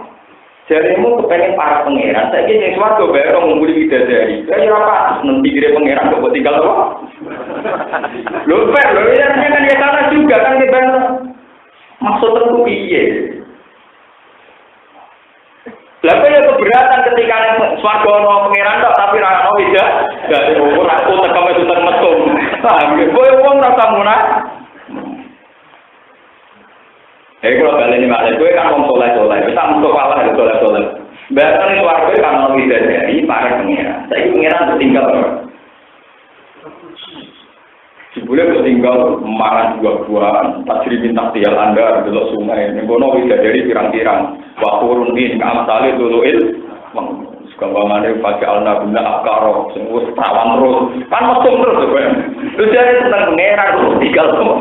Speaker 1: Jarimu kepengen para pangeran, saya kira yang suatu bayar orang ngumpuli bidadari. Saya apa? Nanti kira pangeran kok tinggal apa? Lupa, ya kan ya salah juga kan kita maksud tentu iya. Lalu ya keberatan ketika suatu orang pangeran tak tapi rano tidak. Dari umur aku tekam itu termetum. Paham? Boy uang rasa munah. Kalau kalian ini malah gue kan mau soleh, kita untuk kalah dari soleh. Bahkan itu warga kan mau bidadari para pengiran. Saya pengiran tertinggal. Sebulan tertinggal makan buah-buahan, tajri bintang tial Anda di sungai. Ngono bidadari pirang-pirang. Wakurun bin amsali duluil. Segampangannya pakai alna-guna akaro, semua perawan terus. Kan mesum terus gue. Terus jadi tentang pengiran tertinggal semua.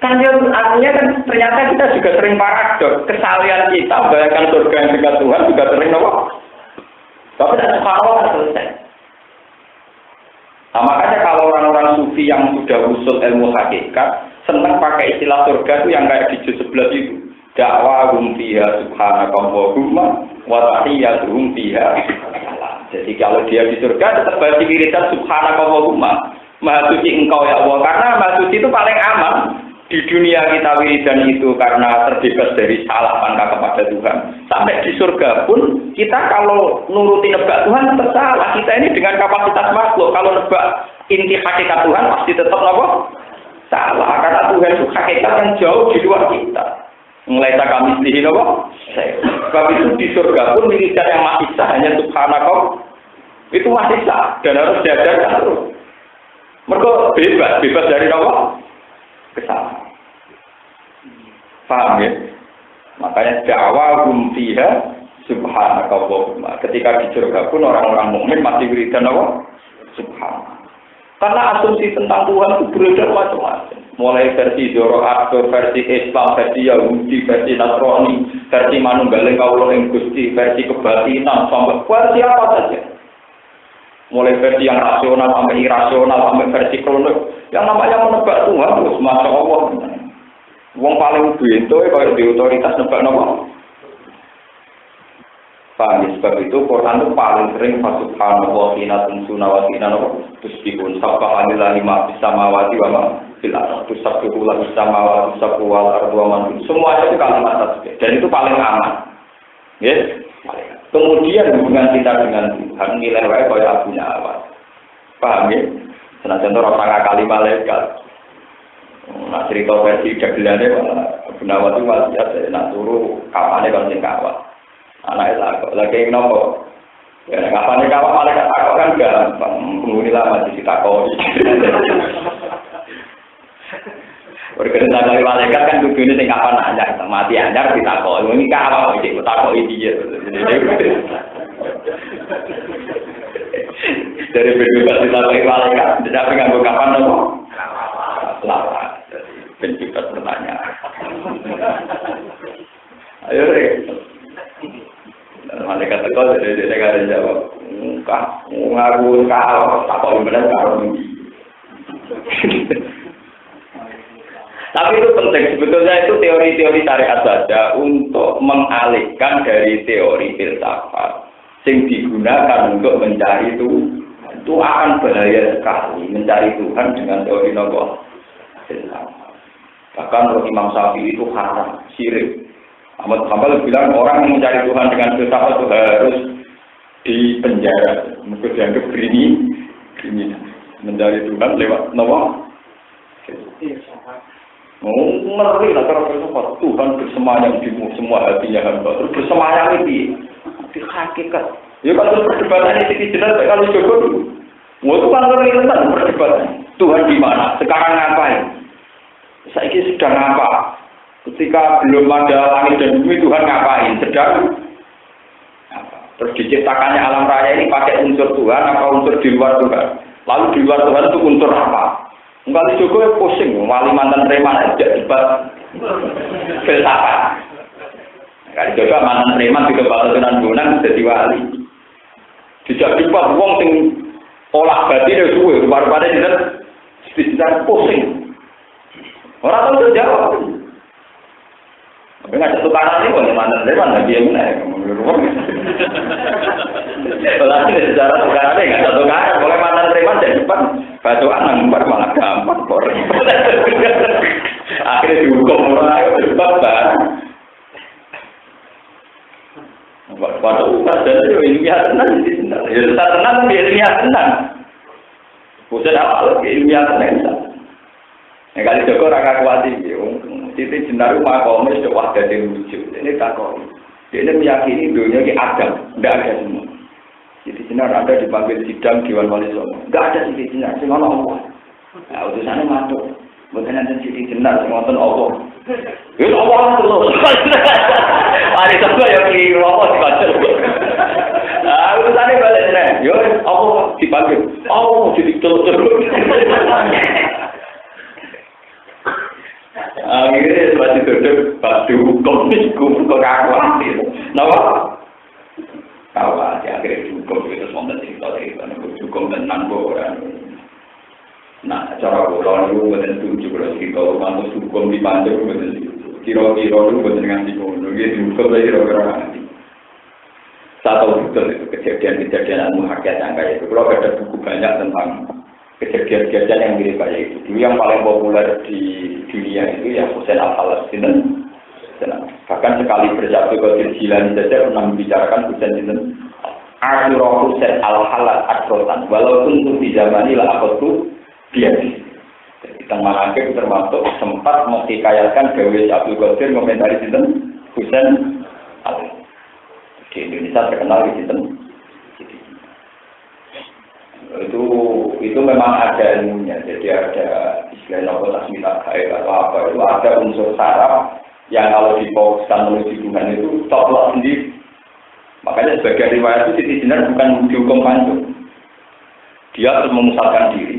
Speaker 1: Kan artinya kan ternyata kita juga sering paradok kesalahan kita bayangkan surga yang dekat Tuhan juga sering apa? Tapi tidak subhanallah kan selesai. Nah, makanya kalau orang-orang sufi yang sudah usul ilmu hakikat senang pakai istilah surga itu yang kayak di juz 11 itu dakwahum fiha subhanakallahumma wa tahiyyatuhum fiha. Jadi kalau dia di surga tetap baca wiridan subhanakallahumma maha suci engkau ya Allah karena maha suci itu paling aman. Di dunia kita wiridan itu karena terbebas dari salah sangka kepada Tuhan. Sampai di surga pun kita kalau nuruti nebak Tuhan tetap salah. Kita ini dengan kapasitas makhluk. Kalau nebak inti hakikat Tuhan pasti tetap apa? Salah. Karena Tuhan itu hakikat yang jauh di luar kita. Mulai kami sendiri apa? Sebab itu di surga pun wiridan yang masih sah hanya subhanallah itu masih sah dan harus diajarkan terus. Mereka bebas dari apa? Kesalahan. Paham ya? Makanya dakwahum fiha subhanakallahumma. Ketika di surga pun orang-orang mukmin masih wiridan apa? Subhanallah. Karena asumsi tentang Tuhan itu beredar macam-macam. Mulai versi Zoroaster, versi Islam, versi Yahudi, versi Nasrani, versi Manunggaling Kawula ing Gusti, versi kebatinan, sampai versi apa saja. Mulai versi yang rasional sampai irasional sampai versi kronik. Yang namanya menebak Tuhan terus masya Allah. Wong paling bento kalau di otoritas nebak nama. Paham sebab itu Quran itu paling sering subhanallah hina tumsuna wa hina terus dipun sabqa alillahi ma fis samawati wa ma fil ardh tusabbihu lahu samawati sabqu wal ardu wa man semuanya itu kalimat tasbih dan itu paling aman. Yes. Kemudian hubungan kita dengan Tuhan nilai wae kaya abunya awas. Paham ya? Senajan ora ora kali malaikat. Nah cerita versi dagelane Gunawan itu wasiat nak turu kapane kon sing kawat. Anake lagi nopo? Ya kapane kawat malaikat takok kan gampang. Penghuni lama ditakoni. Berkaitan dengan malaikat kan tujuannya sing kapan anyar, mati anyar ditakoni. Ini kawat iki takoki piye. Dari bebas ditakoni malaikat, tidak nganggo kapan nopo? Lama. Pencipta pertanyaan. Ayo deh. Malaikat teko dari negara jawab. Ngaku kawat takoki bener karo. Tapi itu penting, sebetulnya itu teori-teori syariat saja untuk mengalihkan dari teori filsafat yang digunakan untuk mencari itu. itu akan bahaya sekali mencari Tuhan dengan teori nopo. Bahkan Imam Syafi'i itu haram, syirik. Ahmad Hanbal bilang orang yang mencari Tuhan dengan filsafat itu harus di penjara, mungkin dianggap kriminal. Mencari Tuhan lewat nopo. Ngeri lah kalau filsafat Tuhan bersemayam di semua hatinya hamba. Terus bersemayam itu di hakikat. Ya kalau perdebatan ini jelas kalau Joko dulu. Itu kan kelihatan perdebatan. Tuhan di mana? Sekarang ngapain? Saya ini sedang apa? Ketika belum ada langit dan bumi, Tuhan ngapain? Sedang apa? Terus diciptakannya alam raya ini pakai unsur Tuhan apa unsur di luar Tuhan? Lalu di luar Tuhan itu unsur apa? Enggak Joko pusing, wali mantan preman aja debat filsafat. Kali juga mantan preman juga balasan bulan jadi wali. Dijak debat wong sing olah batin suwe, rupa-rupane tidak pusing. Orang tahu jawab. Tapi nggak tukaran ini boleh mantan preman lagi yang mana? Kalau secara tukaran ini nggak tukaran, boleh mantan preman jadi depan bacaan nangbar malah gampang kor. Akhirnya dihukum orang debat barang. Waktu upas dan itu ilmiah tenang, ya tetap tenang tapi ilmiah tenang. Bukan apa lagi ilmiah tenang. Yang kali Joko raka kuati, itu jenar makomnya sudah wadah dan wujud. Ini takoi. Ini meyakini dunia ini ada, tidak ada semua. Jadi jenar ada dipanggil sidang Dewan Wali Songo. Tidak ada sisi jenar, semua Allah. Nah utusannya masuk. Bukan ada sisi jenar, semua Allah. Itu Allah terus. Hari Sabtu yang kiri Allah dibaca. Nah, urusannya balik nih. Yo, Allah dipanggil. Allah jadi terus. Akhirnya masih duduk batu hukum kekakuan. Kenapa? Kawan, akhirnya hukum itu semua cerita-cerita. Hukum tentang orang. Nah, cara bola itu benar tujuh belas kita mantus hukum di panjang benar kira-kira itu benar dengan dibunuh. Jadi hukum saya kira-kira nanti. Saya tahu betul itu kejadian-kejadian muhakiat yang kayak itu. Kalau ada buku banyak tentang kejadian-kejadian yang mirip kayak itu. Dulu yang paling populer di dunia itu ya Husain Al-Halas. Bahkan sekali bersatu Qadir Jilani saja pernah membicarakan Husain itu. Asyurah Husain Al-Halas Adrotan. Walaupun itu di zaman ini lah aku tuh biasa. Kita mengakhir termasuk sempat menghikayatkan Gawe Abdul Qadir komentari sinten Husain Al. Di Indonesia terkenal di sinten. Itu memang ada ilmunya. Jadi ada istilah nopo tasmita gaib atau apa itu ada unsur saraf yang kalau difokuskan menuju Tuhan itu toplok sendiri. Makanya sebagian riwayat itu Siti Jenar bukan dihukum panjang. Dia harus memusatkan diri.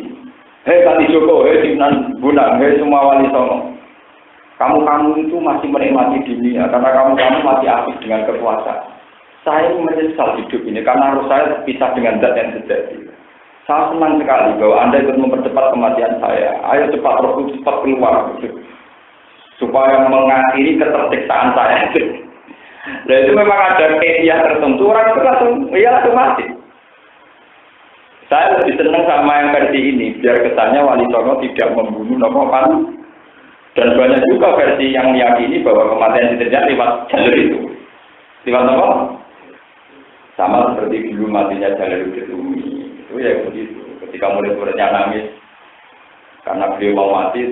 Speaker 1: Hei Kati Joko, hei Sinan Bunang, hei semua wali songo. Kamu itu masih menikmati dunia karena kamu masih aktif dengan kekuasaan. Saya menyesal hidup ini karena harus saya terpisah dengan zat yang sejati. Saya senang sekali bahwa Anda ikut mempercepat kematian saya. Ayo cepat rohku cepat keluar supaya mengakhiri ketersiksaan saya. Dan itu memang ada kegiatan tertentu orang itu langsung mati. Saya lebih senang sama yang versi ini, biar kesannya Wali Songo tidak membunuh nopokan. Dan banyak juga versi yang meyakini bahwa kematian terjadi lewat jalur itu. Lewat apa? Sama seperti dulu matinya jalur Ketumi. Itu ya begitu. Ketika murid-muridnya nangis, karena beliau mau mati,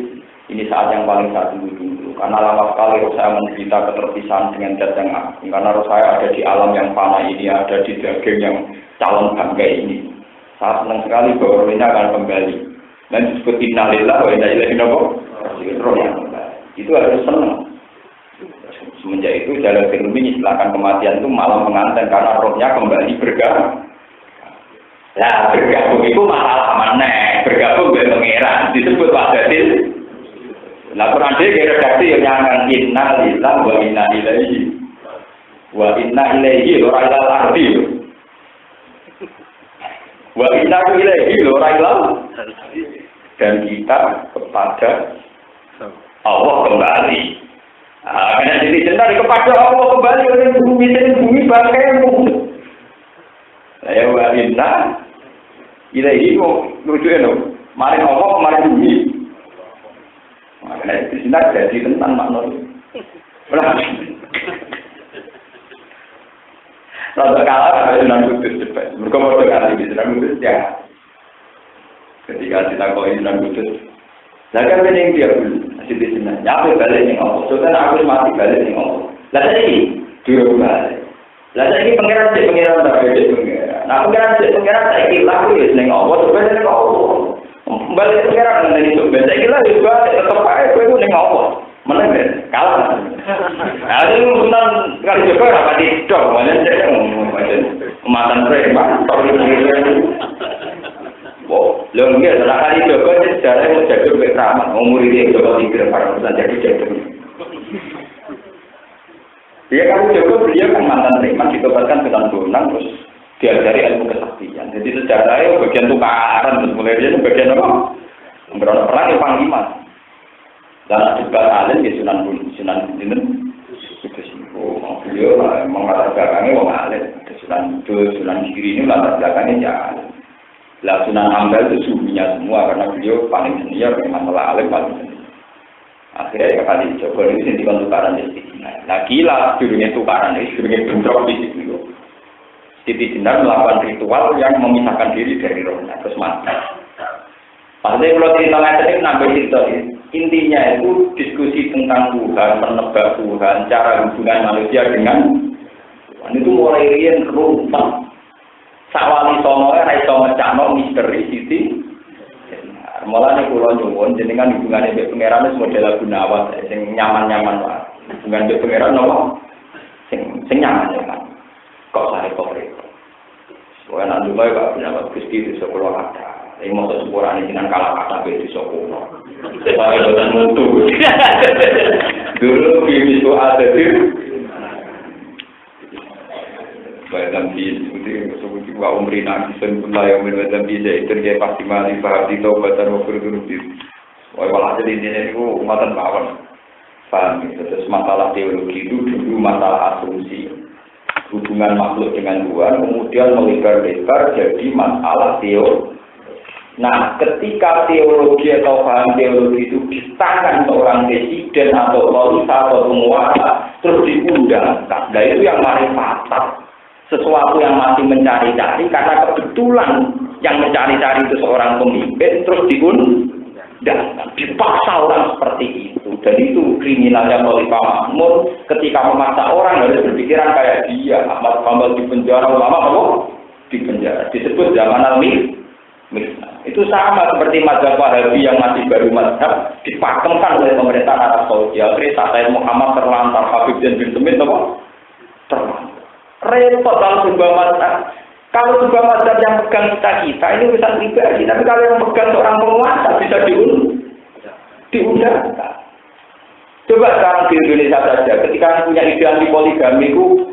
Speaker 1: ini saat yang paling saya tunggu-tunggu. Karena lama sekali roh saya menderita keterpisahan dengan zat yang agung. Karena roh saya ada di alam yang fana ini, ada di daging yang calon bangkai ini. Saya senang sekali bahwa roh ini akan kembali. Dan disebut innalillah wa inna ilaihi raji'un. Itu harus senang. Semenjak itu jalan Firmini silakan kematian itu malah menganten karena rohnya kembali bergabung. Nah bergabung itu masalah mana? Bergabung dengan pangeran disebut wahdatil. Nah Quran dia redaksi yang nyangan innalillah wa inna ilaihi ora ilal ardi. Wa inna ilaihi ora ilal dan kita kepada Allah kembali. Karena jadi cinta kepada Allah kembali oleh bumi bangkaimu. Saya wa inna Ilahi kok lucuke lho. Mari ngomong mari bumi. Makanya di sini jadi tentang makna. Rasa kalah ada Sunan Kudus cepat. Mereka mau dengar di Sunan Kudus ya. Ketika kita kau Sunan Kudus, laga bening dia dulu. Masih di sini. Nyampe balik nih ngomong. Soalnya aku mati balik nih ngomong. Lalu ini dulu balik. Lalu ini pangeran tak beda pangeran. Nah pangeran saya kira aku ya seneng ngomong. Sebenarnya ngomong. Balik pangeran dari itu. Saya kira juga tetap aja aku seneng ngomong. Mana kalah. Ada yang Sunan Kalijaga apa tidak? Mana saya umatan preman. Oh, lengkap. Setelah Kalijaga sejarah yang jadi beramah. Umur ini Joko Tingkir para pesan jadi. Dia Kalijaga beliau kan mantan preman ditobatkan dengan Bonang terus diajari ilmu kesaktian. Jadi sejarahnya bagian tukaran terus mulai dia bagian apa? Berapa perang yang panglima. Dan debat alim ya Sunan Dinten itu sih. Oh, beliau latar belakangnya wong alim. Sunan Giri ini latar belakangnya ya. Lah Sunan Ampel itu suhunya semua karena beliau paling senior masalah alim paling senior. Akhirnya ya kali coba ini sendiri tukaran di sini. Nah gila dunia tukaran ini dunia bentrok di sini. Siti Jenar melakukan ritual yang memisahkan diri dari rohnya terus mati. Maksudnya kalau cerita lain nambah cerita intinya itu diskusi tentang Tuhan, menebak Tuhan, cara hubungan manusia dengan Tuhan itu mulai rian rumah. Sawali sono ora iso mecakno misteri Siti. Mulane kula nyuwun jenengan hubungane mbek pangeran wis model Gunawan sing nyaman-nyaman wae. Hubungan mbek pangeran napa? Sing nyaman kan. Kok sare kok repot. Soale nek lumae kok punya Gusti iso kula kata. Ini mau sepurane jenengan kalah kata be iso kula. Saya boten mutu. Dulu bisu ada di Badan bis, itu wa umrina kisan kula yang badan bis itu dia pasti mati pasti taubat dan waktu bis. Wah malah jadi ini itu umatan bawaan. Paham itu terus masalah teologi itu dulu masalah asumsi hubungan makhluk dengan Tuhan kemudian melebar-lebar jadi masalah teologi. Nah, ketika teologi atau paham teologi itu di tangan seorang presiden atau otorita atau penguasa terus diundangkan, nah itu yang paling fatal. Sesuatu yang masih mencari-cari karena kebetulan yang mencari-cari itu seorang pemimpin terus diundangkan, dipaksa orang seperti itu. Dan itu kriminalnya Khalifah Ma'mun ketika memaksa orang harus berpikiran kayak dia. Ahmad Bambal di penjara, ulama apa? Di penjara. Disebut zaman al-Mihna. Itu sama seperti mazhab Wahabi yang masih baru mazhab dipakemkan oleh pemerintah Arab Saudi. Akhirnya Sayyid Muhammad terlantar, Habib bin Smith apa? Terlantar. Repot kalau sebuah mazhab. Kalau sebuah mazhab yang pegang kita ini urusan pribadi. Tapi kalau yang pegang seorang penguasa bisa diundangkan. Coba sekarang di Indonesia saja, ketika punya ide anti poligami itu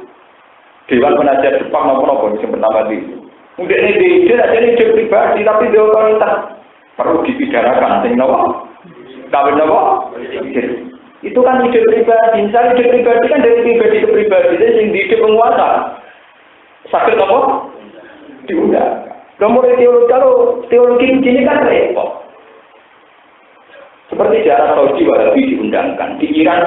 Speaker 1: Dewan Penasihat Jepang maupun yang pertama itu. Mungkin ini ide pribadi, tapi di otoritas perlu dipidanakan. Sing nopo, kawin nopo, itu kan ide pribadi. Misalnya ide pribadi kan dari pribadi ke pribadi, jadi sing ide penguasa sakit nopo diundang. Nomor kalau teologi ini kan repot. Seperti di Arab Saudi Wahabi diundangkan, di Iran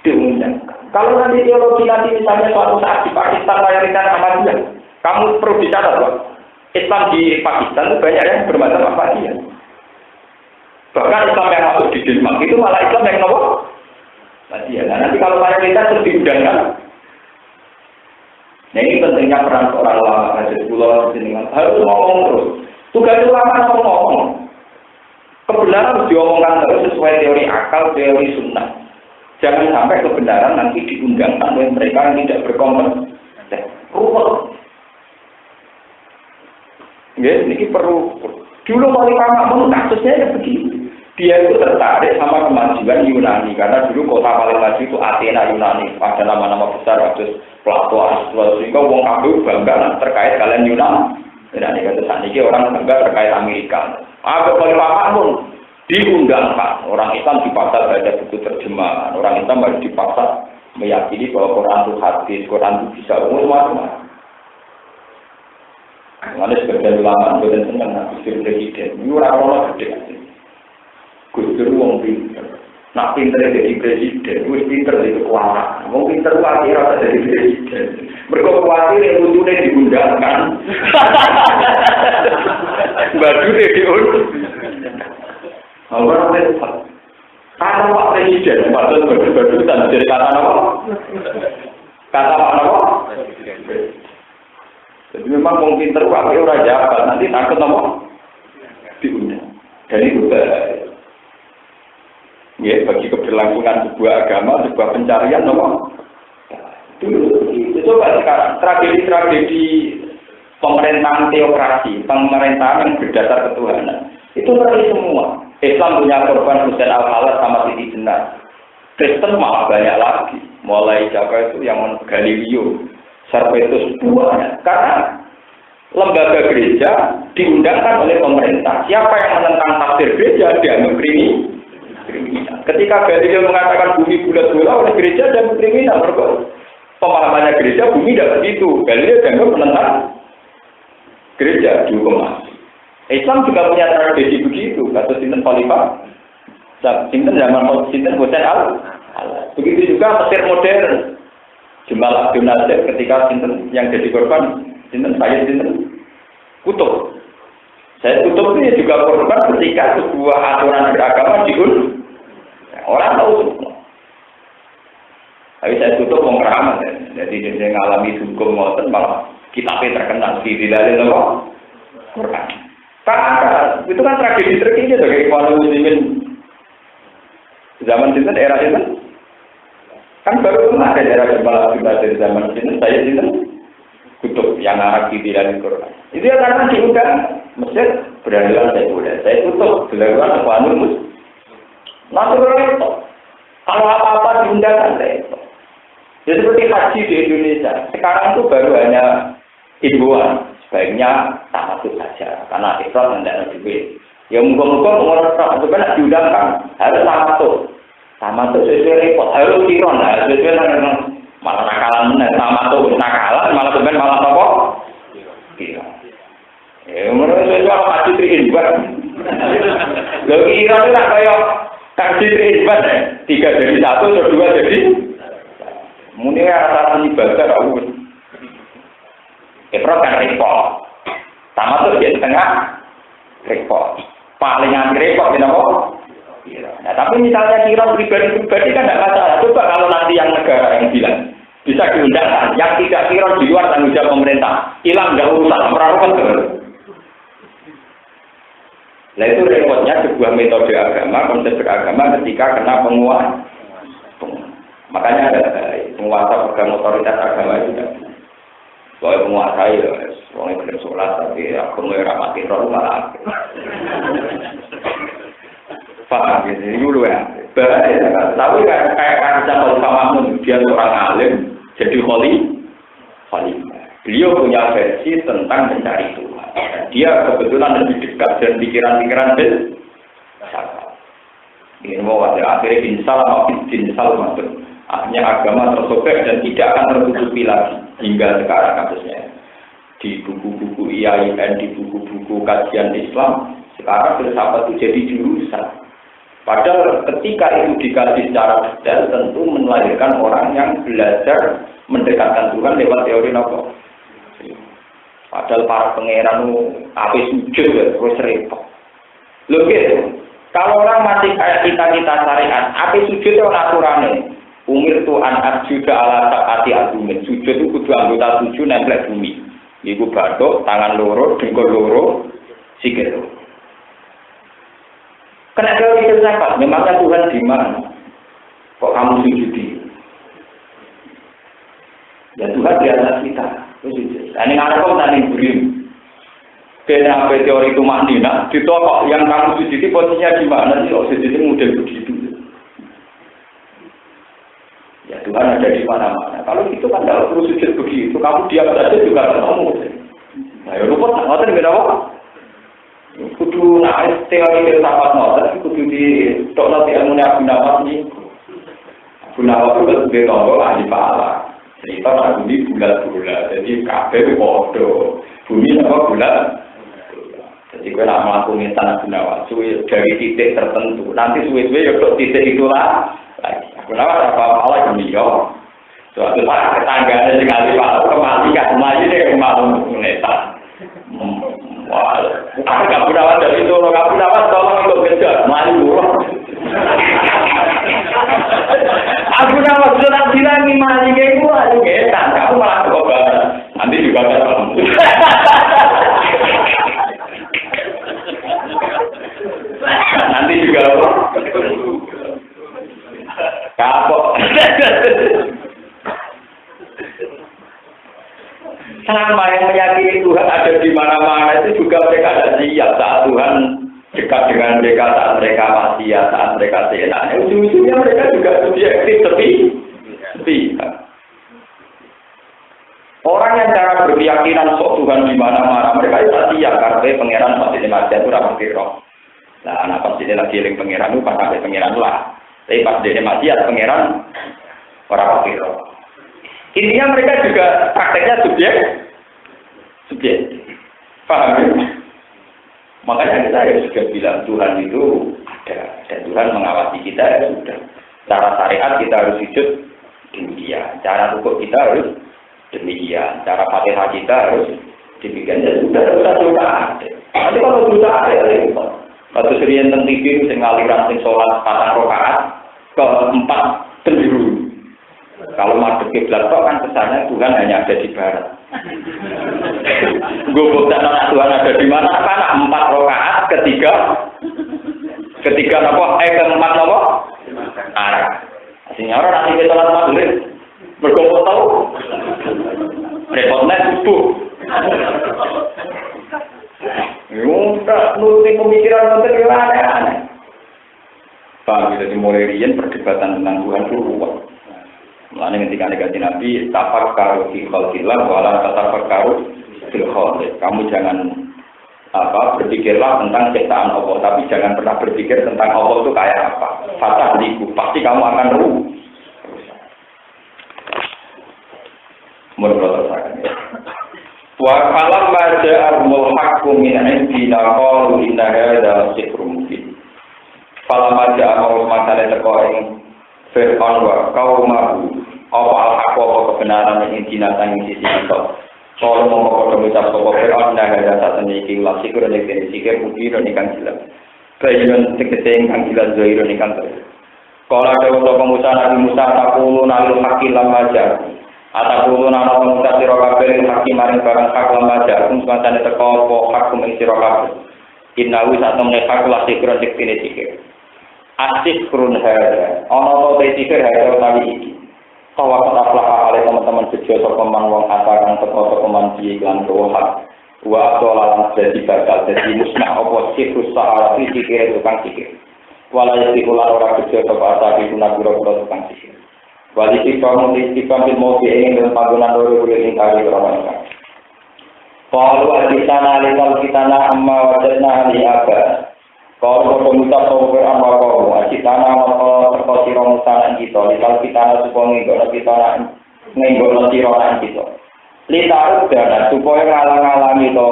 Speaker 1: diundangkan. Kalau nanti teologi nanti misalnya suatu saat di Pakistan mayoritas Ahmadiyah. Kamu perlu bicara loh, Islam di Pakistan itu banyak yang bermadzhab Ahmadiyah. Bahkan Islam yang masuk di Denmark itu malah Islam yang nomor Ahmadiyah. Nah nanti kalau mayoritas terus diundangkan, nah ini pentingnya peran seorang ulama Masjid Pulau Jenengan harus ngomong terus. Tugas ulama ngomong. Kebenaran harus diomongkan terus sesuai teori akal, teori sunnah. Jangan sampai kebenaran nanti diundangkan oleh mereka yang tidak berkompeten. Ruwet. Ya, ini perlu. Dulu Khalifah Ma'mun kasusnya ya begini. Dia itu tertarik sama kemajuan Yunani karena dulu kota paling maju itu Athena Yunani. Ada nama-nama besar kasus Plato, Aristoteles, sehingga wong kabeh bangga terkait kalian Yunani. Dan ini saat ini orang bangga terkait Amerika. Apa Khalifah Ma'mun diundangkan orang Islam dipaksa baca buku terjemahan, orang Islam harus dipaksa meyakini bahwa Quran itu hadis, Quran itu bisa umum macam-macam. Mana sebagian ulama bukan senang Gus Dur presiden. Ini orang-orang gede. Gus Dur wong pinter. Nak pinter jadi presiden, wis pinter jadi kekuatan. Wong pinter kuwi ora jadi presiden. Mergo kuwatir yang lucunya diundangkan. Badune diundang. Orang repot. Kata Pak Presiden, padahal berdua-dua jadi kata apa? Kata Pak apa? Jadi memang wong pinter wae ora jabat, nanti takut apa? Diundang. Dan itu ya bagi keberlangsungan sebuah agama, sebuah pencarian apa? Itu coba sekarang tragedi-tragedi pemerintahan teokrasi, pemerintahan yang berdasar ketuhanan. Itu terjadi semua. Islam punya korban Husain Al-Khalaf sama Siti Jenar. Kristen malah banyak lagi. Mulai siapa itu yang Galileo, Servetus buahnya. Karena lembaga gereja diundangkan oleh pemerintah. Siapa yang menentang tafsir gereja dianggap kriminal. Ketika Galileo mengatakan bumi bulat bola oleh gereja dan kriminal, pemahamannya gereja bumi tidak begitu. Galileo dianggap menentang gereja dihukum mati. Islam juga punya tradisi begitu. Kasus Sinten Khalifah, Sinten zaman Sinten Husain Al-Khalaf. Begitu juga Mesir modern. Jamal Abdul Nasir ketika Sinten yang jadi korban, Sinten saya Sinten Kutub. Saya Kutub ini juga korban ketika sebuah aturan beragama diundang. Orang tahu semua. Tapi saya Kutub mau keramat. Jadi dia mengalami hukum ngoten malah kitabnya terkenal di dalam Quran. Karena itu kan tragedi terkini sebagai kaum muslimin zaman Sinten era Sinten kan baru ada era Jamal Abdul Nasir zaman Sinten saya Sinten Kutub yang Arab di dalam Quran. Itu ya karena diundang Mesir berhaluan saya Kutub berhaluan Ikhwanul Muslimin. Naturalnya kalau apa-apa diundang itu. Jadi seperti haji di Indonesia sekarang itu baru hanya himbauan. Sebaiknya tamatut saja, karena Islam tidak ada duit. Ya muka-muka mengurus itu kan diundangkan, harus tamatut sesuai repot, harus tiron, sesuai malah nakalan benar, tamatut nakalan, malah sebenarnya malah apa? Kira. Ya menurut saya kalau kasih teribat, lo kira itu tak kayak kasih teribat, 3 jadi 1 atau 2 jadi, mungkin rasa ibadah aku. Ifrat kan repot, sama tuh di tengah repot, paling anti repot kenapa? Nah tapi misalnya kira pribadi kan tidak masalah. Coba kalau nanti yang negara yang bilang bisa diundangkan, yang tidak kira di luar tanggung jawab pemerintah, hilang nggak urusan, merarukan terus. Nah itu repotnya sebuah metode agama, konsep beragama ketika kena penguasa. Makanya ada penguasa pegang otoritas agama itu. Soalnya menguasai, soalnya benar sholat, tapi aku nggak mati roh malah. Paham gitu, ini dulu ya. Tapi kayak kasus Khalifah Mahmud, dia seorang alim, jadi khalifah. Beliau punya versi tentang mencari Tuhan. Dia kebetulan lebih dekat dengan pikiran-pikiran filsafat. Ini mau akhirnya insal masuk. Akhirnya agama tersobek dan tidak akan tertutupi lagi hingga sekarang kasusnya. Di buku-buku IAIN, di buku-buku kajian Islam, sekarang filsafat itu jadi jurusan. Padahal ketika itu dikaji secara detail, tentu melahirkan orang yang belajar mendekatkan Tuhan lewat teori nopo. Padahal para pangeran api sujud terus repot. Loh gitu. Kalau orang masih kayak kita syariat, api sujud itu aturannya. Umir Tuhan asjuda ala sakati agumin. Sujud itu kudu anggota 7 nempel bumi. Iku batuk, tangan loro, dengkul loro, sikil loro. Kena teori filsafat, memangnya Tuhan di mana? Kok kamu sujudi? Ya Tuhan di atas kita. Ini ngarep tadi burim. Karena teori itu maknina, ditokok yang kamu sujudi posisinya di mana sih? Oh sujudi mudah begitu. Ya Tuhan ada di mana-mana. Kalau gitu kan kalau perlu sujud begitu, kamu diam saja juga ketemu. Nah, ya lupa tak ngoten nggih apa? Kudu naik teori filsafat ngoten, kudu di tokno ilmu Abu Nawas iki. Abu Nawas itu betul ahli pahala. Cerita Nabi bulat-bulat, jadi kabeh padha. Bumi apa bulan? Jadi gue nak melakukan tanah Gunawan, suwe dari titik tertentu. Nanti suwe-suwe ya kok titik itulah. Gunawan apa malah gemiyo. Suatu saat tetangganya sekali pak kematikan, maju deh mau menetas. Wah, agak Gunawan dari itu, agak Gunawan tolong ikut kejar, maju. Aku nama sudah bilang ni maju ke gua, aku getan, kamu malah kebaran. Nanti juga ada. Nanti juga apa? Kapok. Sama yang meyakini Tuhan ada di mana-mana itu juga mereka ada siap saat Tuhan dekat dengan mereka, saat mereka maksiat, saat mereka seenaknya. Ujung-ujungnya mereka juga subjektif sepi. Orang yang cara berkeyakinan sok Tuhan di mana-mana, mereka tidak siap karena pangeran pasti di maksiat itu ramah roh. Nah, anak pasti dia lagi eling pangeran itu pas sampai pangeran lah. Tapi pas dia maksiat pangeran orang roh. Intinya mereka juga prakteknya subjek. Paham ya? Makanya kita sudah bilang Tuhan itu ada dan Tuhan mengawasi kita ya sudah. Cara syariat kita harus sujud demikian, cara hukum kita harus demikian, cara Fatihah kita harus demikian. Ya sudah dosa ada. Tapi kalau dosa ada repot. Waktu serian tentang TV sing aliran sing sholat 4 rakaat ke 4 penjuru. Kalau madhep kiblat kan kesannya Tuhan hanya ada di barat. Gue bukan Tuhan ada di mana? Karena 4 rakaat ketiga apa? Keempat apa? Arah. Artinya orang nanti kita sholat maghrib berkumpul tahu. Repotnya subuh. Udah nurutin pemikiran nanti aneh-aneh. Paham kita dimulai rian perdebatan tentang Tuhan itu ruwet. Mulanya ketika negatif Nabi, tafakkaru fi khalqillah wala tatafakkaru fil khaliq. Kamu jangan berpikirlah tentang ciptaan Allah, tapi jangan pernah berpikir tentang Allah itu kayak apa. Fatah liku, pasti kamu akan rusak. Menurut saya. Wa falam maja'al haqqu min 'indina qalu inna hadza sihrun mubin. Falam maja'al masale teko ing Fir'aun wa kaumahu apa al-haqqa apa kebenaran yang dinatang sisi itu. Soal mongko mengucap sapa Fir'aun dah ada satene iki ulah sikur nek dene sikir bukiro nikan jelas. Kayen tegese ingkang jelas zairo nikan terus. Kala dewa pengusaha Nabi Musa takulu nalul hakil lamaja. Atakulu nana pengusaha sira kabeh hakim maring barang hak lamaja. Kumsane teko apa hakum ing sira kabeh. Innawi satemene hak ulah sikur nek dene sikir. Asik kurun hada, ono to sikir hada tadi iki. Kawa ketaflah oleh teman-teman bejo sapa wong atakan teko man piye lan rohat. Wa tolalan dadi bakal dadi musnah apa sikus sahara sikir tukang sikir. Walaya dikulah ora bejo sapa asake guna pura-pura tukang sikir. Wali sikam bil mauti ing dalam panggonan loro ing kali ora ana. Qalu aditana likal kitana amma wajadna li aba. Kalau pemuda sober amal kau, citana atau terkosiro musanan kita, likal kita supaya nggak sironan kita. Litaruk dana supaya ngalang-alangi to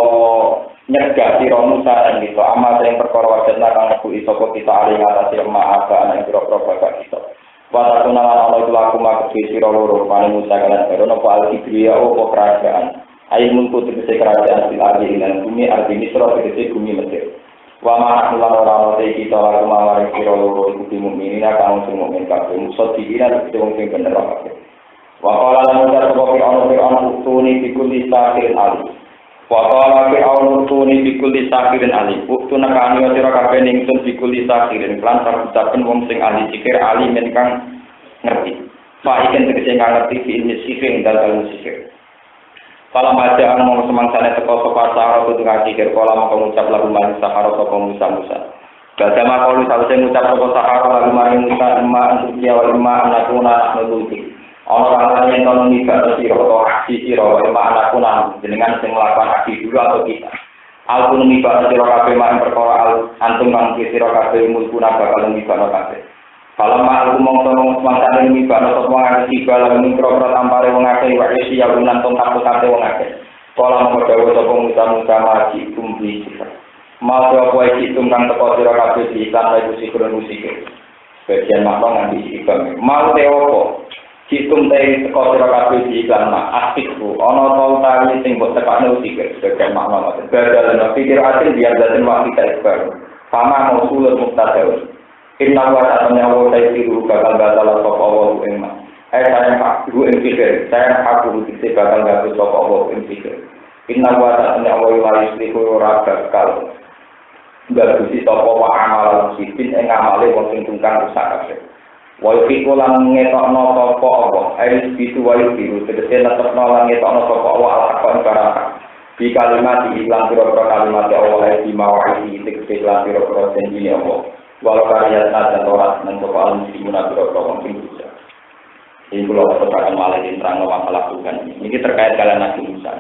Speaker 1: nyegah siro musanan kita. Amal yang perkara wajan nakang aku isoko kita alih ngatasi lemah apa anak biro-biro bapak kita. Watak tunalan Allah itu laku makasih siro loro paling musa kalian berono po al-kibria o kerajaan. Air munku tegese kerajaan siladi dengan bumi arti misro tegese bumi Mesir. Wa ma nulan ora ono iki to lagu mawari sira loro iku mukminin kang sing mukmin kabeh musuh dikira wong sing bener kabeh. Wa qala lan utar sapa Fir'aun tuni bikuli sakirin ali. Wa qala Fir'aun tuni bikuli sakirin ali. Buktu nakani sira kabeh ning sun bikuli sakirin lan saben wong sing ahli sikir ali men kang ngerti. Fa iken tegese kang ngerti ilmu sikir dalem sikir. Kalau baca mau semangsane teko sapa sahara kudu ngakir kala mau ngucap lagu maring sahara sapa Musa. Gajah makolu sawise ngucap sapa sahara lagu maring Musa emma antukia wa emma anakuna nuluti. Ana kang yen kono nibak sira to aksi sira wa emma anakuna jenengan sing mlakukan aksi dulu atau kita. Aku nibak sira kabeh maring perkara antum kang sira kabeh mulkuna bakal nibak kabeh. Kalau aku mongso mangkane mibano sapa ngati bala mikro tampare wong akeh wae isi ya gunan tong takut wong akeh. Kala mengkodawa sapa Musa maji tumbi sifat. Mau apa iki tungkang teko sira kabeh iklan lan musik musik. Bagian makna nganti iklan. Mau te apa? Citum te teko sira kabeh iklan aktifku. Ana ta utawi sing mbok tekane musik bagian makna ngoten. Badalan pikir asin biar daden waktu ikbar. Sama mausul mubtada. Inna wa ta'ala wa ta'ala bakal batal sapa Allah ing ma. Saya aku ing pikir, saya aku iki bakal gawe sapa Allah ing pikir. Inna wa ta'ala wa yu'islihu ora bakal gawe sapa wa amal sipin ing amale wong sing tungkang rusak kabeh. Wa yufiku lan ngetokno sapa Allah, aris bisu wa yufiku tegese netepno lan ngetokno sapa Allah al-haqqan baraka. Di kalimat iklan pira-pira kalimat Allah di mawaihi tegese iklan pira-pira janji Allah. Walau karya dan orang mencoba al-muslimuna pira-pira wong sing bisa. Ini kalau terkait malah diterang masalah Tuhan. Ini terkait kalian Nabi Musa.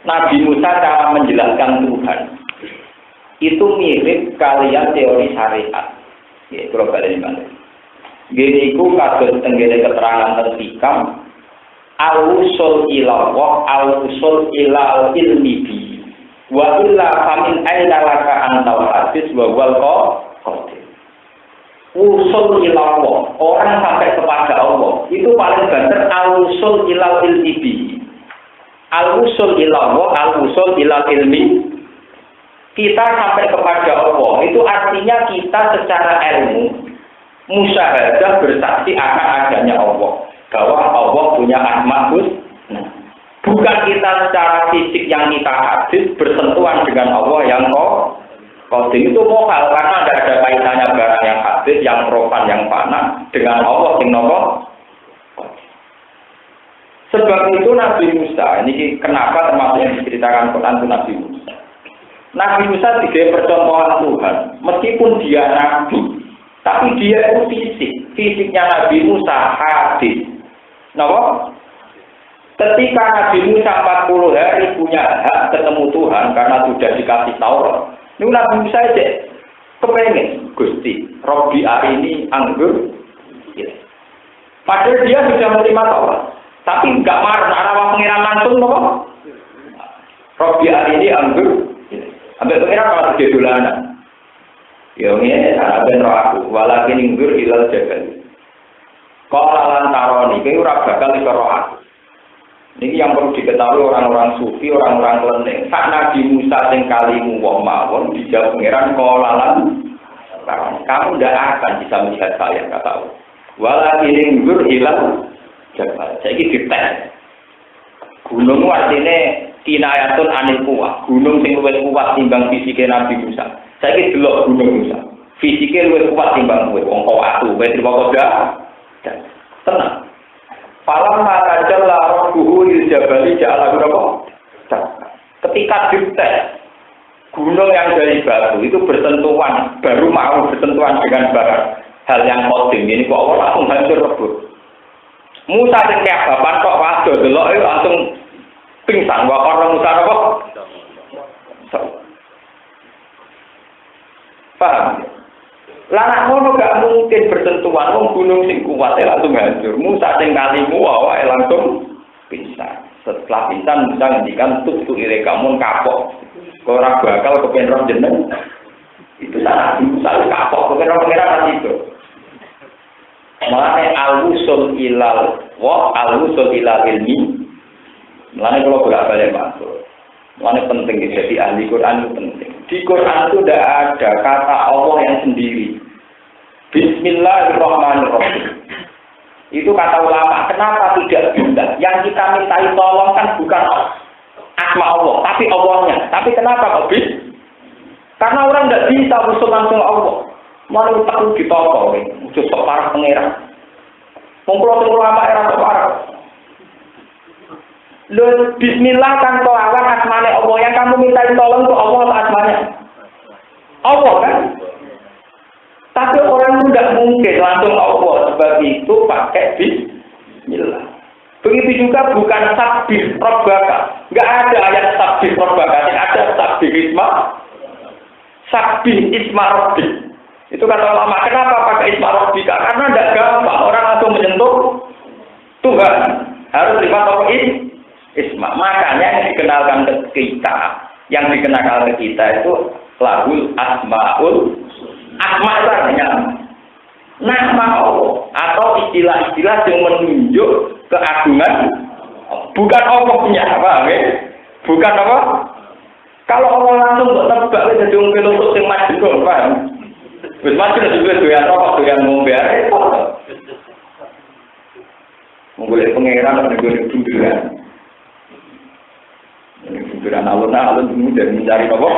Speaker 1: Nabi Musa cara menjelaskan Tuhan itu mirip kalian teori syariat. Ya, kalau kalian balik. Gini ku kados tenggene keterangan tertikam al-usul ilallah al-usul ilal ilmi bi. Wa illa famin aina laka antal hadis wa wal qadir. Usul ilallah, orang sampai kepada Allah itu paling benar al-usul ilal ilmi. Al-usul ilallah, al-usul ilal ilmi. Kita sampai kepada Allah itu artinya kita secara ilmu musyahadah bersaksi akan adanya Allah, bahwa Allah punya asma husna. Bukan kita secara fisik yang kita hadis bersentuhan dengan Allah yang qadim itu mokal karena tidak ada kaitannya barang yang hadis, yang profan, yang fana dengan Allah yang nopo. Sebab itu Nabi Musa, ini kenapa termasuk yang diceritakan Quran itu Nabi Musa. Nabi Musa tidak percontohan Tuhan, meskipun dia nabi, tapi dia itu fisik. Fisiknya Nabi Musa hadis. Nopo? Ketika Nabi Musa 40 hari punya hak ketemu Tuhan karena sudah dikasih Taurat. Ini Nabi Musa aja kepengen Gusti, Robbi ini anggur. Ya. Padahal dia sudah menerima Taurat, tapi enggak marah arah pengiran langsung loh. Robbi ini anggur. Ya. Ambil pengiran kalau dia dolanan. Ya ini ada roh aku, walakin inggur ilal jabal. Kalau lantaroni, kau ora bakal iso roh aku. Ini yang perlu diketahui orang-orang sufi, orang-orang kelenteng. Sak Nabi Musa sing kalimu wong mawon dijawab pangeran kolalan. Kamu tidak akan bisa melihat saya, kata Allah. Walakin inggur ilal jabal. Saiki dites. Gunung artinya kinayatun anil kuwah. Gunung sing luwih kuat timbang fisike Nabi Musa. Saiki delok gunung Musa. Fisike luwih kuat timbang kowe. Wong kawatu, kowe terima koda. Tenang. Falam matajalla rabbuhu lil jabali ja'ala berapa? Ketika dites gunung yang dari batu itu bersentuhan, baru mau bersentuhan dengan barang hal yang kodim ini kok Allah langsung hancur rebut. Musa sing kayak bapak kok waduh delok langsung pingsan wa orang Musa apa? Paham? Lanak ngono gak mungkin bersentuhan wong gunung sing kuat langsung hancur. Musa sing kalimu wae langsung pingsan. Setelah pingsan Musa ngendikan tutu ire kamu kapok. Ora bakal kepen roh jeneng. Itu sana Musa kapok kepen roh pengira itu. Mulane al-usul ilal wa al-usul ilal ilmi. Mulane kalau bolak-balik masuk. Mulane penting jadi ahli Quran itu penting. Di Quran itu tidak ada kata Allah yang sendiri. Bismillahirrahmanirrahim. Itu kata ulama. Kenapa tidak bisa? Yang kita mintai tolong kan bukan asma Allah, tapi Allahnya. Tapi kenapa kok bisa? Karena orang tidak bisa usul langsung Allah. Malu takut ditolong. Udah separah pengeran. Mengkulau ulama era separah. Loh, bismillah kan kelawan asmane Allah. Yang kamu minta tolong itu Allah atau asmanya? Allah kan? Tapi orang itu tidak mungkin langsung Allah. Sebab itu pakai bismillah. Begitu juga bukan sabih robbaka. Enggak ada ayat sabih robbaka. Yang ada sabih isma. Sabih isma robbi. Itu kata ulama. Kenapa pakai isma robbika? Karena tidak gampang orang langsung menyentuh Tuhan. Harus lewat apa ini? isma. Makanya yang dikenalkan ke kita, itu lahul asmaul asma itu artinya nama Allah atau istilah-istilah yang menunjuk keagungan, bukan Allahnya, paham ya? Bukan apa? Kalau Allah langsung kok tebak jadi wong filosuf sing majnun, paham? Wis majnun juga doyan rokok, doyan ngombe arek. Menggolek pengeran dan menggolek bunderan. Ini bunderan alun-alun kemudian mencari apa?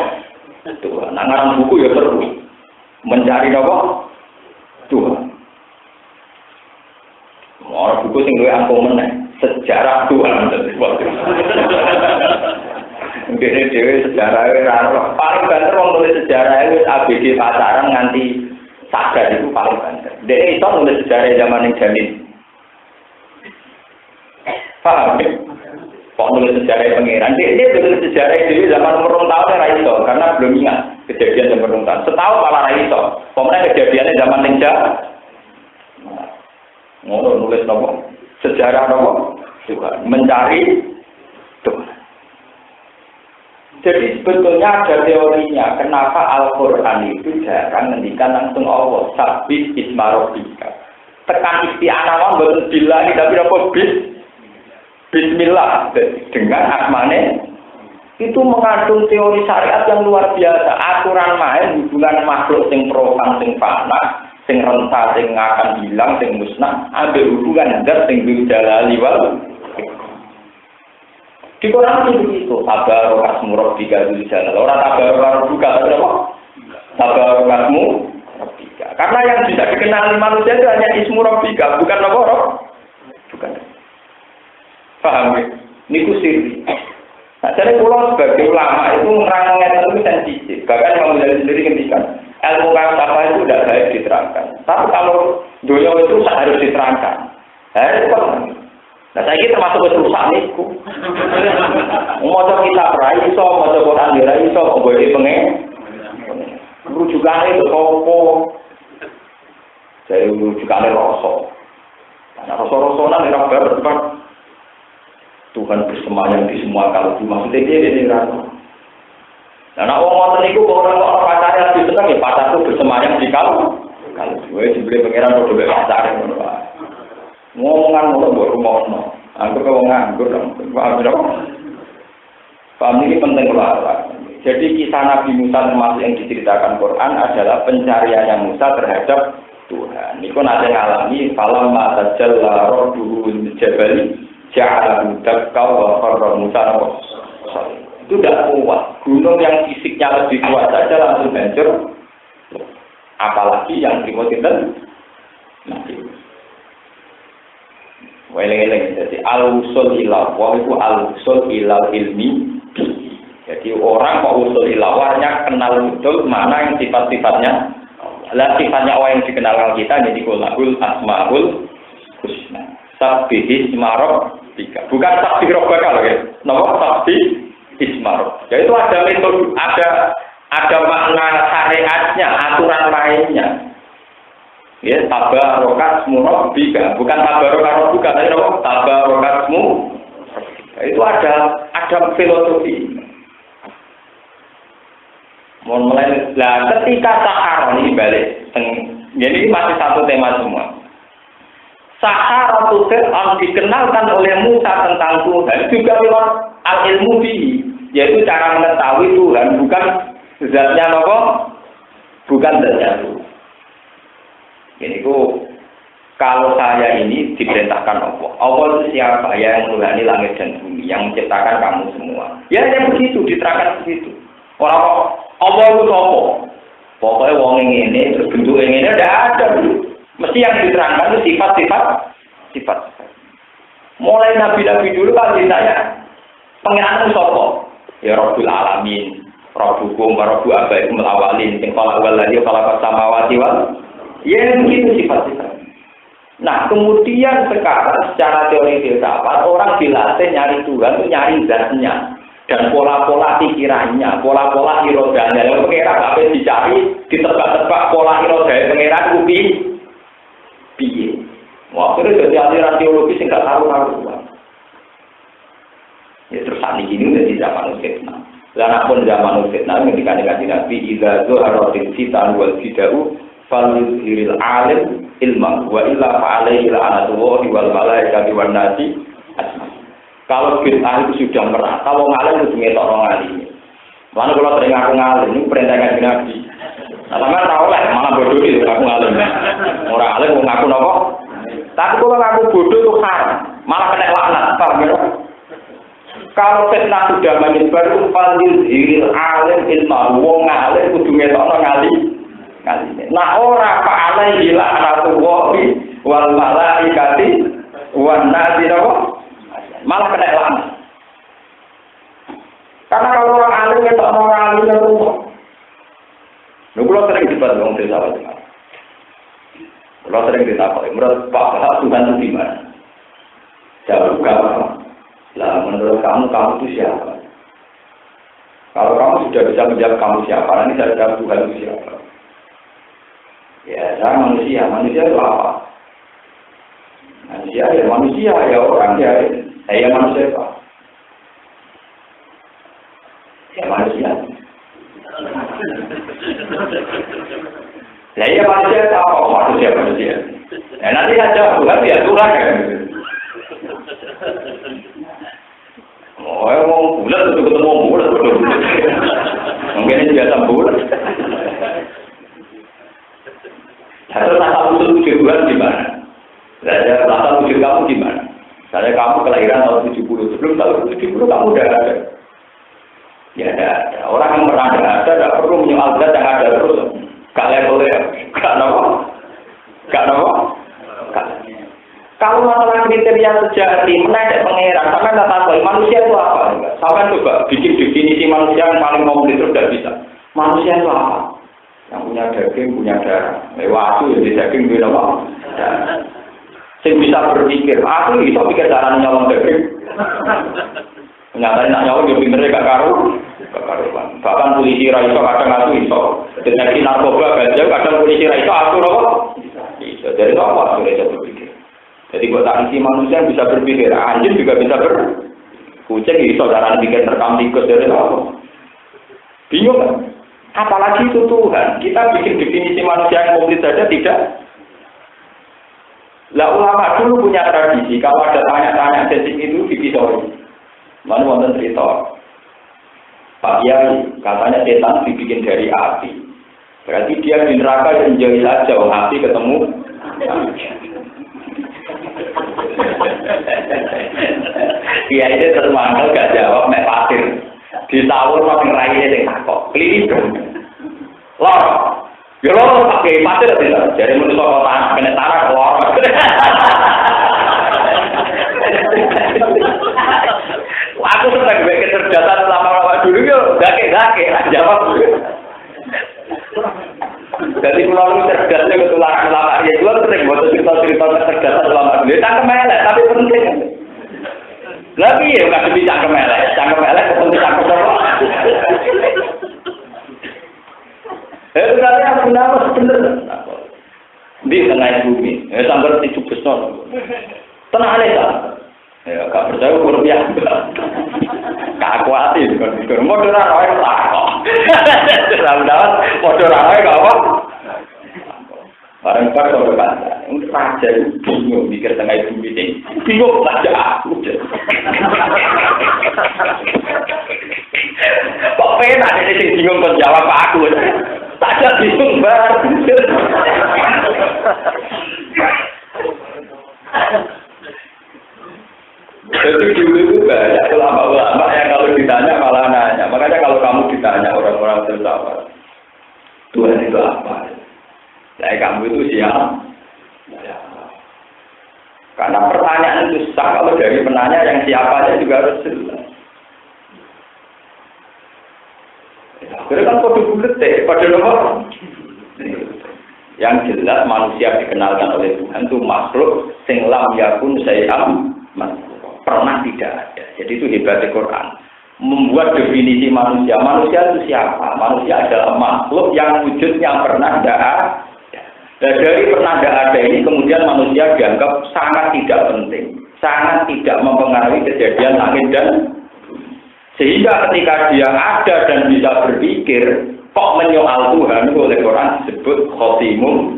Speaker 1: Tuhan. Nah, ngarang buku ya terus mencari apa? Tuhan. Orang buku sing luwih angkung meneh, sejarah Tuhan. Mungkin dhewe sejarah ora paling banter wong nulis sejarah wis ABG pacaran nganti sadar itu paling banter. Dek iso nulis sejarah zaman ning jamin. Paham ya? Kok nulis sejarah pengiran? Dia nulis sejarah itu zaman umur 2 tahun ya iso, karena belum ingat kejadian zaman umur 2 tahun. Setahun malah iso. Pemenang kejadiannya zaman ninja. Ngono nulis nopo? Sejarah nopo? Tuhan mencari Tuhan. Jadi sebetulnya ada teorinya kenapa Al-Quran itu jarang ngendikan langsung Allah. Sabbih isma rabbika. Tekan isti'anah mboten billahi tapi apa Bismillah dengan asmane itu mengandung teori syariat yang luar biasa. Aturan main hubungan makhluk sing profan sing fana, sing renta sing akan hilang, sing musnah, ada hubungan zat sing jalali wal. Di Quran itu begitu. Tabarokasmu rabbika dzul jalal. Ora tabarokasmu tapi apa? Tabarokasmu rabbika. Karena yang bisa dikenali manusia itu hanya ismu rabbika, bukan apa? Bukan. Paham ya? Niku sirri. Nah, jadi pulau sebagai ulama itu menerangkan itu sensitif. Bahkan Imam Ghazali sendiri ngendikan, ilmu falsafah itu tidak baik diterangkan. Tapi kalau dunia itu harus diterangkan. Itu kan. Nah, saya ini termasuk rusak niku. Mau kita perai iso, mau Quran dira iso, mau boleh pengen. Rujukannya itu apa? Saya rujukannya rosok. Nah, rosok-rosokan ini rabar Tuhan bersemayam di semua kalbu. Maksudnya dia ini rasa. Nah, orang-orang itu orang-orang pacarnya lebih senang ya pacarku bersemayam di kalbu. Kalau gue dibeli pengiran kalau gue pacarnya, ngomongan mulu buat rumah. Anggur kalau nganggur, paham dong? Paham ini penting lah. Jadi kisah Nabi Musa termasuk yang diceritakan Quran adalah pencariannya Musa terhadap Tuhan. Ini kan ada ngalami falam mata jalla rabbuhu jabali. Ja'alahu dakka wa qarra Musa. Itu tidak kuat. Gunung yang fisiknya lebih kuat saja langsung hancur. Apalagi yang dimodern mati. Weleng-weleng. Jadi al-usul ila wa itu al-usul ila ilmi. Jadi orang kok usul ilawahnya kenal betul mana yang sifat-sifatnya. Lah sifatnya orang yang dikenal kita jadi kulahul asmaul husna. Sabbih isma rabbika. Bukan sabbih rabbaka loh ya. Napa sabbih isma rabbika. Ya itu ada metode, ada makna syariatnya, aturan mainnya. Ya, tabarokasmu rabbika. Bukan tabarokasmu tapi napa? Tabarokasmu rabbika. Itu ada filosofi. Mohon mulai. Lah ketika sahar ini balik. Jadi masih satu tema semua. Saharatul Fir'aun dikenalkan oleh Musa tentang Tuhan juga lewat al-ilmu bihi, yaitu cara mengetahui Tuhan bukan zatnya apa? Bukan zatnya Tuhan. Ini kalau saya ini diperintahkan Allah itu siapa ya yang menghuni langit dan bumi, yang menciptakan kamu semua. Ya yang begitu, diterangkan begitu. Orang Allah itu apa? Pokoknya wong ini berbentuk ini ada. Mesti yang diterangkan itu sifat. Mulai nabi-nabi dulu kan ditanya, pengiran sapa? Ya Rabbul Alamin, Rabbukum wa Rabbu abaikum al-awwalin, sing kala waladi kala samawati wal. Ya begitu sifat-sifat. Nah, kemudian sekarang secara teori filsafat orang dilatih nyari Tuhan itu nyari zatnya dan pola-pola pikirannya, pola-pola irodanya. Yang pengiran apa dicari, ditebak-tebak pola irodanya pengiran kupi. Piye? Waktu itu jadi aliran teologis yang nggak tahu. saat ini udah di zaman fitnah. Lah pun zaman fitnah ketika Nabi idza zuharatil fitan wal bid'u falil alim ilma wa illa fa'alaihi la'natullahi wal malaikati wan nasi ajmain. Kalau bid'ah itu sudah merata, kalau ngalim itu ngetok orang ngalim. Lalu kalau sering aku ngalim, ini perintah Kanjeng Nabi. Nah, sampeyan tahu lah, malah bodoh itu aku ngalim. Orang ngalim mau ngaku nopo. Tapi kalau ngaku bodoh itu haram, malah kena laknat, paham ya? Kalau fitnah sudah menyebar itu falil hiril alim ilma, wong ngalim kudu ngetok orang ngalim. Nah ora fa'alaihi la'natullahi wal malaikati wan nasi nopo. Malah kena laknat. Karena kalau orang alim itu orang alim itu rumah. Kalau sering debat dengan desa itu, kalau sering ditakoi, menurut Pak Tuhan itu gimana? Jawab kamu. Lah menurut kamu itu siapa? Kalau kamu sudah bisa menjawab kamu siapa, nanti saya jawab Tuhan itu siapa? Ya saya manusia itu apa? Manusia ya orang ya. Saya manusia apa? Ya manusia. Lah iya manusia apa? Manusia. Nanti saja Tuhan ya Tuhan kan. Mau bulat itu ketemu bulat. Mungkin ini biasa bulat. Satu rasa wujud Tuhan gimana? Rasa wujud kamu gimana? Misalnya kamu kelahiran tahun 70, sebelum tahun 70 kamu udah ada. Ya ada. Orang yang pernah ada tidak perlu menyoal zat yang ada terus. Gak levelnya, gak nopo. Kalau masalah kriteria sejati, menaik pengeran, sampai tak tahu manusia itu apa? Sampai coba bikin definisi manusia yang paling komplit itu tidak bisa. Manusia itu apa? Yang punya daging, punya darah. Waktu yang di daging punya apa? Saya bisa berpikir, aku bisa pikir cara nyolong daging. Nyatanya nak nyolong dia pinternya gak karuan. Bahkan polisi raiso kadang aku iso. Deteksi narkoba gajah kadang polisi raiso aku loh. Bisa dari apa aku bisa berpikir. Jadi buat isi manusia bisa berpikir, anjing juga bisa kucing iso cara bikin rekam tikus dari apa. Bingung kan? Apalagi itu Tuhan. Kita bikin definisi manusia yang komplit saja tidak. Lah ulama dulu punya tradisi, kalau ada tanya-tanya sensitif itu dipisoi. Mana wonten cerita. Pak Kiai katanya setan dibikin dari api. Berarti dia di neraka yang jauh saja, api ketemu. Kiai itu termangkel gak jawab, mek pasir. Ditawur makin raine sing takok. Klinis. Lor. Ya lor pakai pasir tidak. Jadi menurut kota kena tanah lor. Aku senang gue kecerdasan lama-lama dulu yo, gake jawab. Jadi kalau cerdasnya ketularan lama ya juga sering buat cerita-cerita kecerdasan lama dulu. Cangkem elek tapi penting. Lagi ya nggak bisa cangkem elek penting cangkem apa? Itu katanya benar bener. Di tengah bumi, sambil tidur besar. Tenang aja. Ya, gak percaya ukur biasa. Gak kuatin, kan? Modal orang tak kok. Dalam-dalam modal orang gak apa. Barang-barang kalau baca, raja itu bingung mikir tengah bumi ini. Bingung raja aku. Kok penak ini bingung menjawab aku. Raja bingung banget. Jadi dulu itu banyak ulama-ulama yang kalau ditanya malah nanya. Makanya kalau kamu ditanya orang-orang tertawa, Tuhan itu apa? Nah, kamu itu siapa? Ya. Karena pertanyaan itu sah kalau dari penanya yang siapanya juga harus jelas. Akhirnya kan kode bulet deh, kode nomor. Yang jelas manusia dikenalkan oleh Tuhan itu makhluk sing lam yakun sayam pernah tidak ada. Jadi itu hebatnya Quran. Membuat definisi manusia. Manusia itu siapa? Manusia adalah makhluk yang wujudnya pernah tidak ada. Dan dari pernah tidak ada ini kemudian manusia dianggap sangat tidak penting. Sangat tidak mempengaruhi kejadian langit dan bumi. Sehingga ketika dia ada dan bisa berpikir, kok menyoal Tuhan oleh Quran disebut khotimun.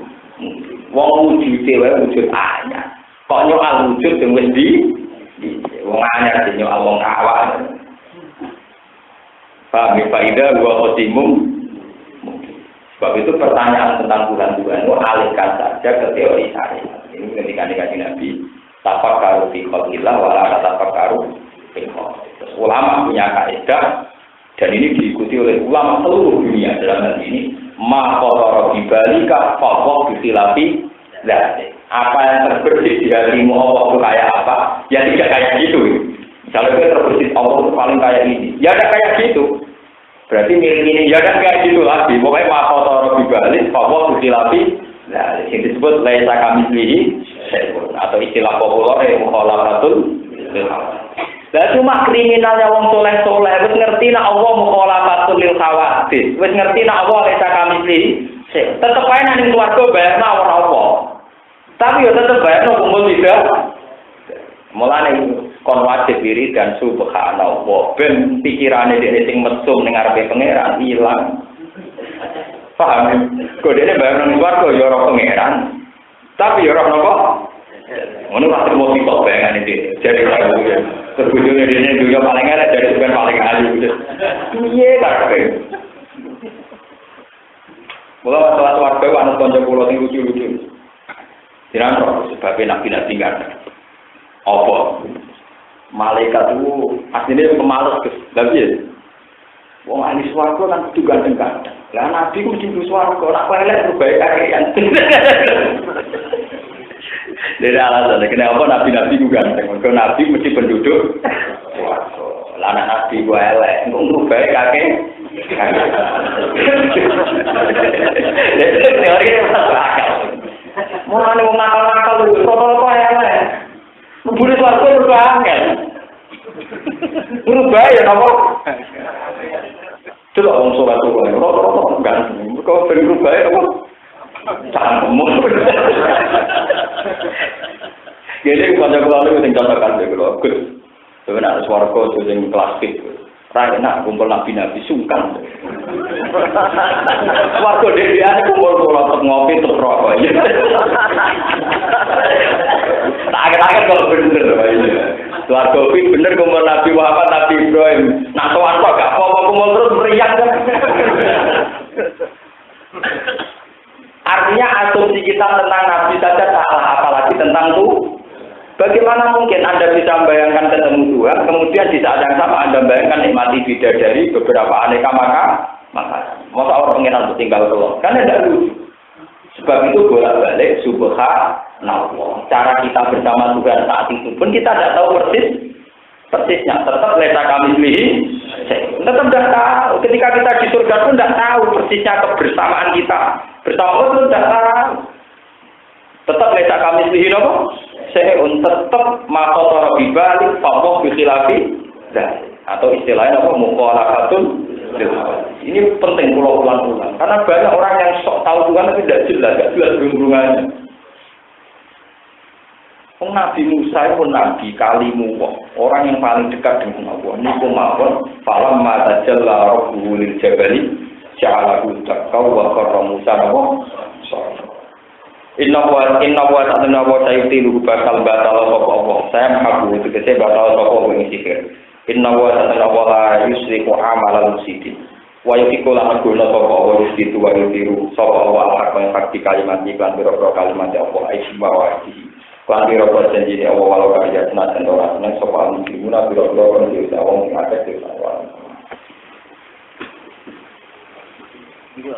Speaker 1: Wong wujude wae wujud anyar. Kok nyoal wujud sing wis di wong anyar sing nyoal wong awak. Paham ya faedah wa khotimun. Sebab itu pertanyaan tentang Tuhan itu alihkan saja ke teori syariat. Ini ketika dikaji Nabi, tafakkaru fi khalqillah wa la tafakkaru fil khalq. Ulama punya kaidah dan ini diikuti oleh ulama seluruh dunia dalam hal ini. Ma qadara bi balika fa wa bi khilafi dzalik. Apa yang terbersih di hatimu Allah itu kayak apa? Ya tidak kayak gitu. Misalnya kita terbersih Allah itu paling kayak ini. Ya ada kayak gitu. Berarti milik ini ya ada kayak gitu lagi. Pokoknya ma qadara bi balik fa wa bi khilafi dzalik. Ini disebut laisa kamitslihi syai'un atau istilah populer mukhalafatul lil hawa. Lah cuma kriminalnya wong soleh-soleh wis ngerti nek Allah mukhalafatul lil khawadis. Wis ngerti nek Allah laisa kamitslihi syai'un. Tetep ae nang swarga bayarna ora apa. Tapi ya tetep bayarna kumpul tidak. Mulane kon wajib diri dan subhanallah ben pikirane dhewe sing mesum ning ngarepe pangeran ilang. Paham? Kok dene bayar nang swarga ya ora pangeran. Tapi ya ora napa? Ngono lah terus kok bayangan iki. Jadi kalau terbujune dene dunya paling elek jadi bukan paling ahli. Piye karepe? Mula masalah swarga ana kanca kula sing lucu-lucu. Dirantok sebabnya nabi-nabi enggak ada. Apa? Malaikat itu aslinya pemalas Gus. Lah piye? Wong ahli swarga kan kudu ganteng-ganteng. Lah nabi ku mesti kudu swarga, nek elek baik kakean. Dari alasan kenapa nabi-nabi ku ganteng? Mergo nabi mesti penduduk swarga. Lah anak nabi ku elek, engko baik kakek. Teori ini masuk akal. Mulane wong nakal-nakal lho, rata-rata elek. Mbune swarga lho angel. Berubah ya napa? Delok wong salat kuwi, rata-rata ganteng. Kok ben berubah ya apa? Cangkemmu. Jadi kanca-kanca niku sing contohkan kula, Gus. Sebenarnya swarga sing klasik. Ra enak kumpul nabi-nabi sungkan. Swarga dhewean kumpul kula ngopi terus rokok. Tak kalau bener ini. Swarga kuwi bener kumpul Nabi Muhammad, Nabi Ibrahim. Nak sowan kok gak apa-apa kumpul terus meriang kan. Artinya asumsi kita tentang Nabi saja salah, apalagi tentang Tuhan. Bagaimana mungkin Anda bisa membayangkan ketemu Tuhan, kemudian di saat yang sama Anda bayangkan nikmati bidadari beberapa aneka makanan. Masa orang pengen untuk tinggal keluar? Kan tidak lucu. Sebab itu bolak-balik subhanallah. Cara kita bersama Tuhan saat itu pun kita tidak tahu persisnya. Tetap lesa kami pilih. Tetap tidak tahu. Ketika kita di surga pun tidak tahu persisnya kebersamaan kita. Bersama Allah pun tidak tahu. Tetap lesa kami pilih apa? Tetap makotor bibalik pamok bikhilafi atau istilahnya apa? Mukhalafatun. Ini penting pulang-pulang karena banyak orang yang sok tahu Tuhan tapi tidak jelas hubungannya. Nabi Musa itu nabi kalimu, orang yang paling dekat dengan Allah. Niku mawon falam mata jalla rabbuhu lil jabali ja'alahu dakka wa qarra Musa nawa. Inna wa ta'ala wa ta'itilu bakal batal sapa. Saya mengaku itu kese batal sapa ing sihir. Inna wa ta'ala wa la yusriku amalan mufsidin. Wa yuqiqul guna sapa wa yusitu wa yutiru sapa wa hak yang hak di kalimat iklan biro kalimat apa aisi bawa iki. Lan biro janji Allah walau kaya senajan ora seneng sapa mungkinuna biro kon yo wong sing akeh dhewe. Iya.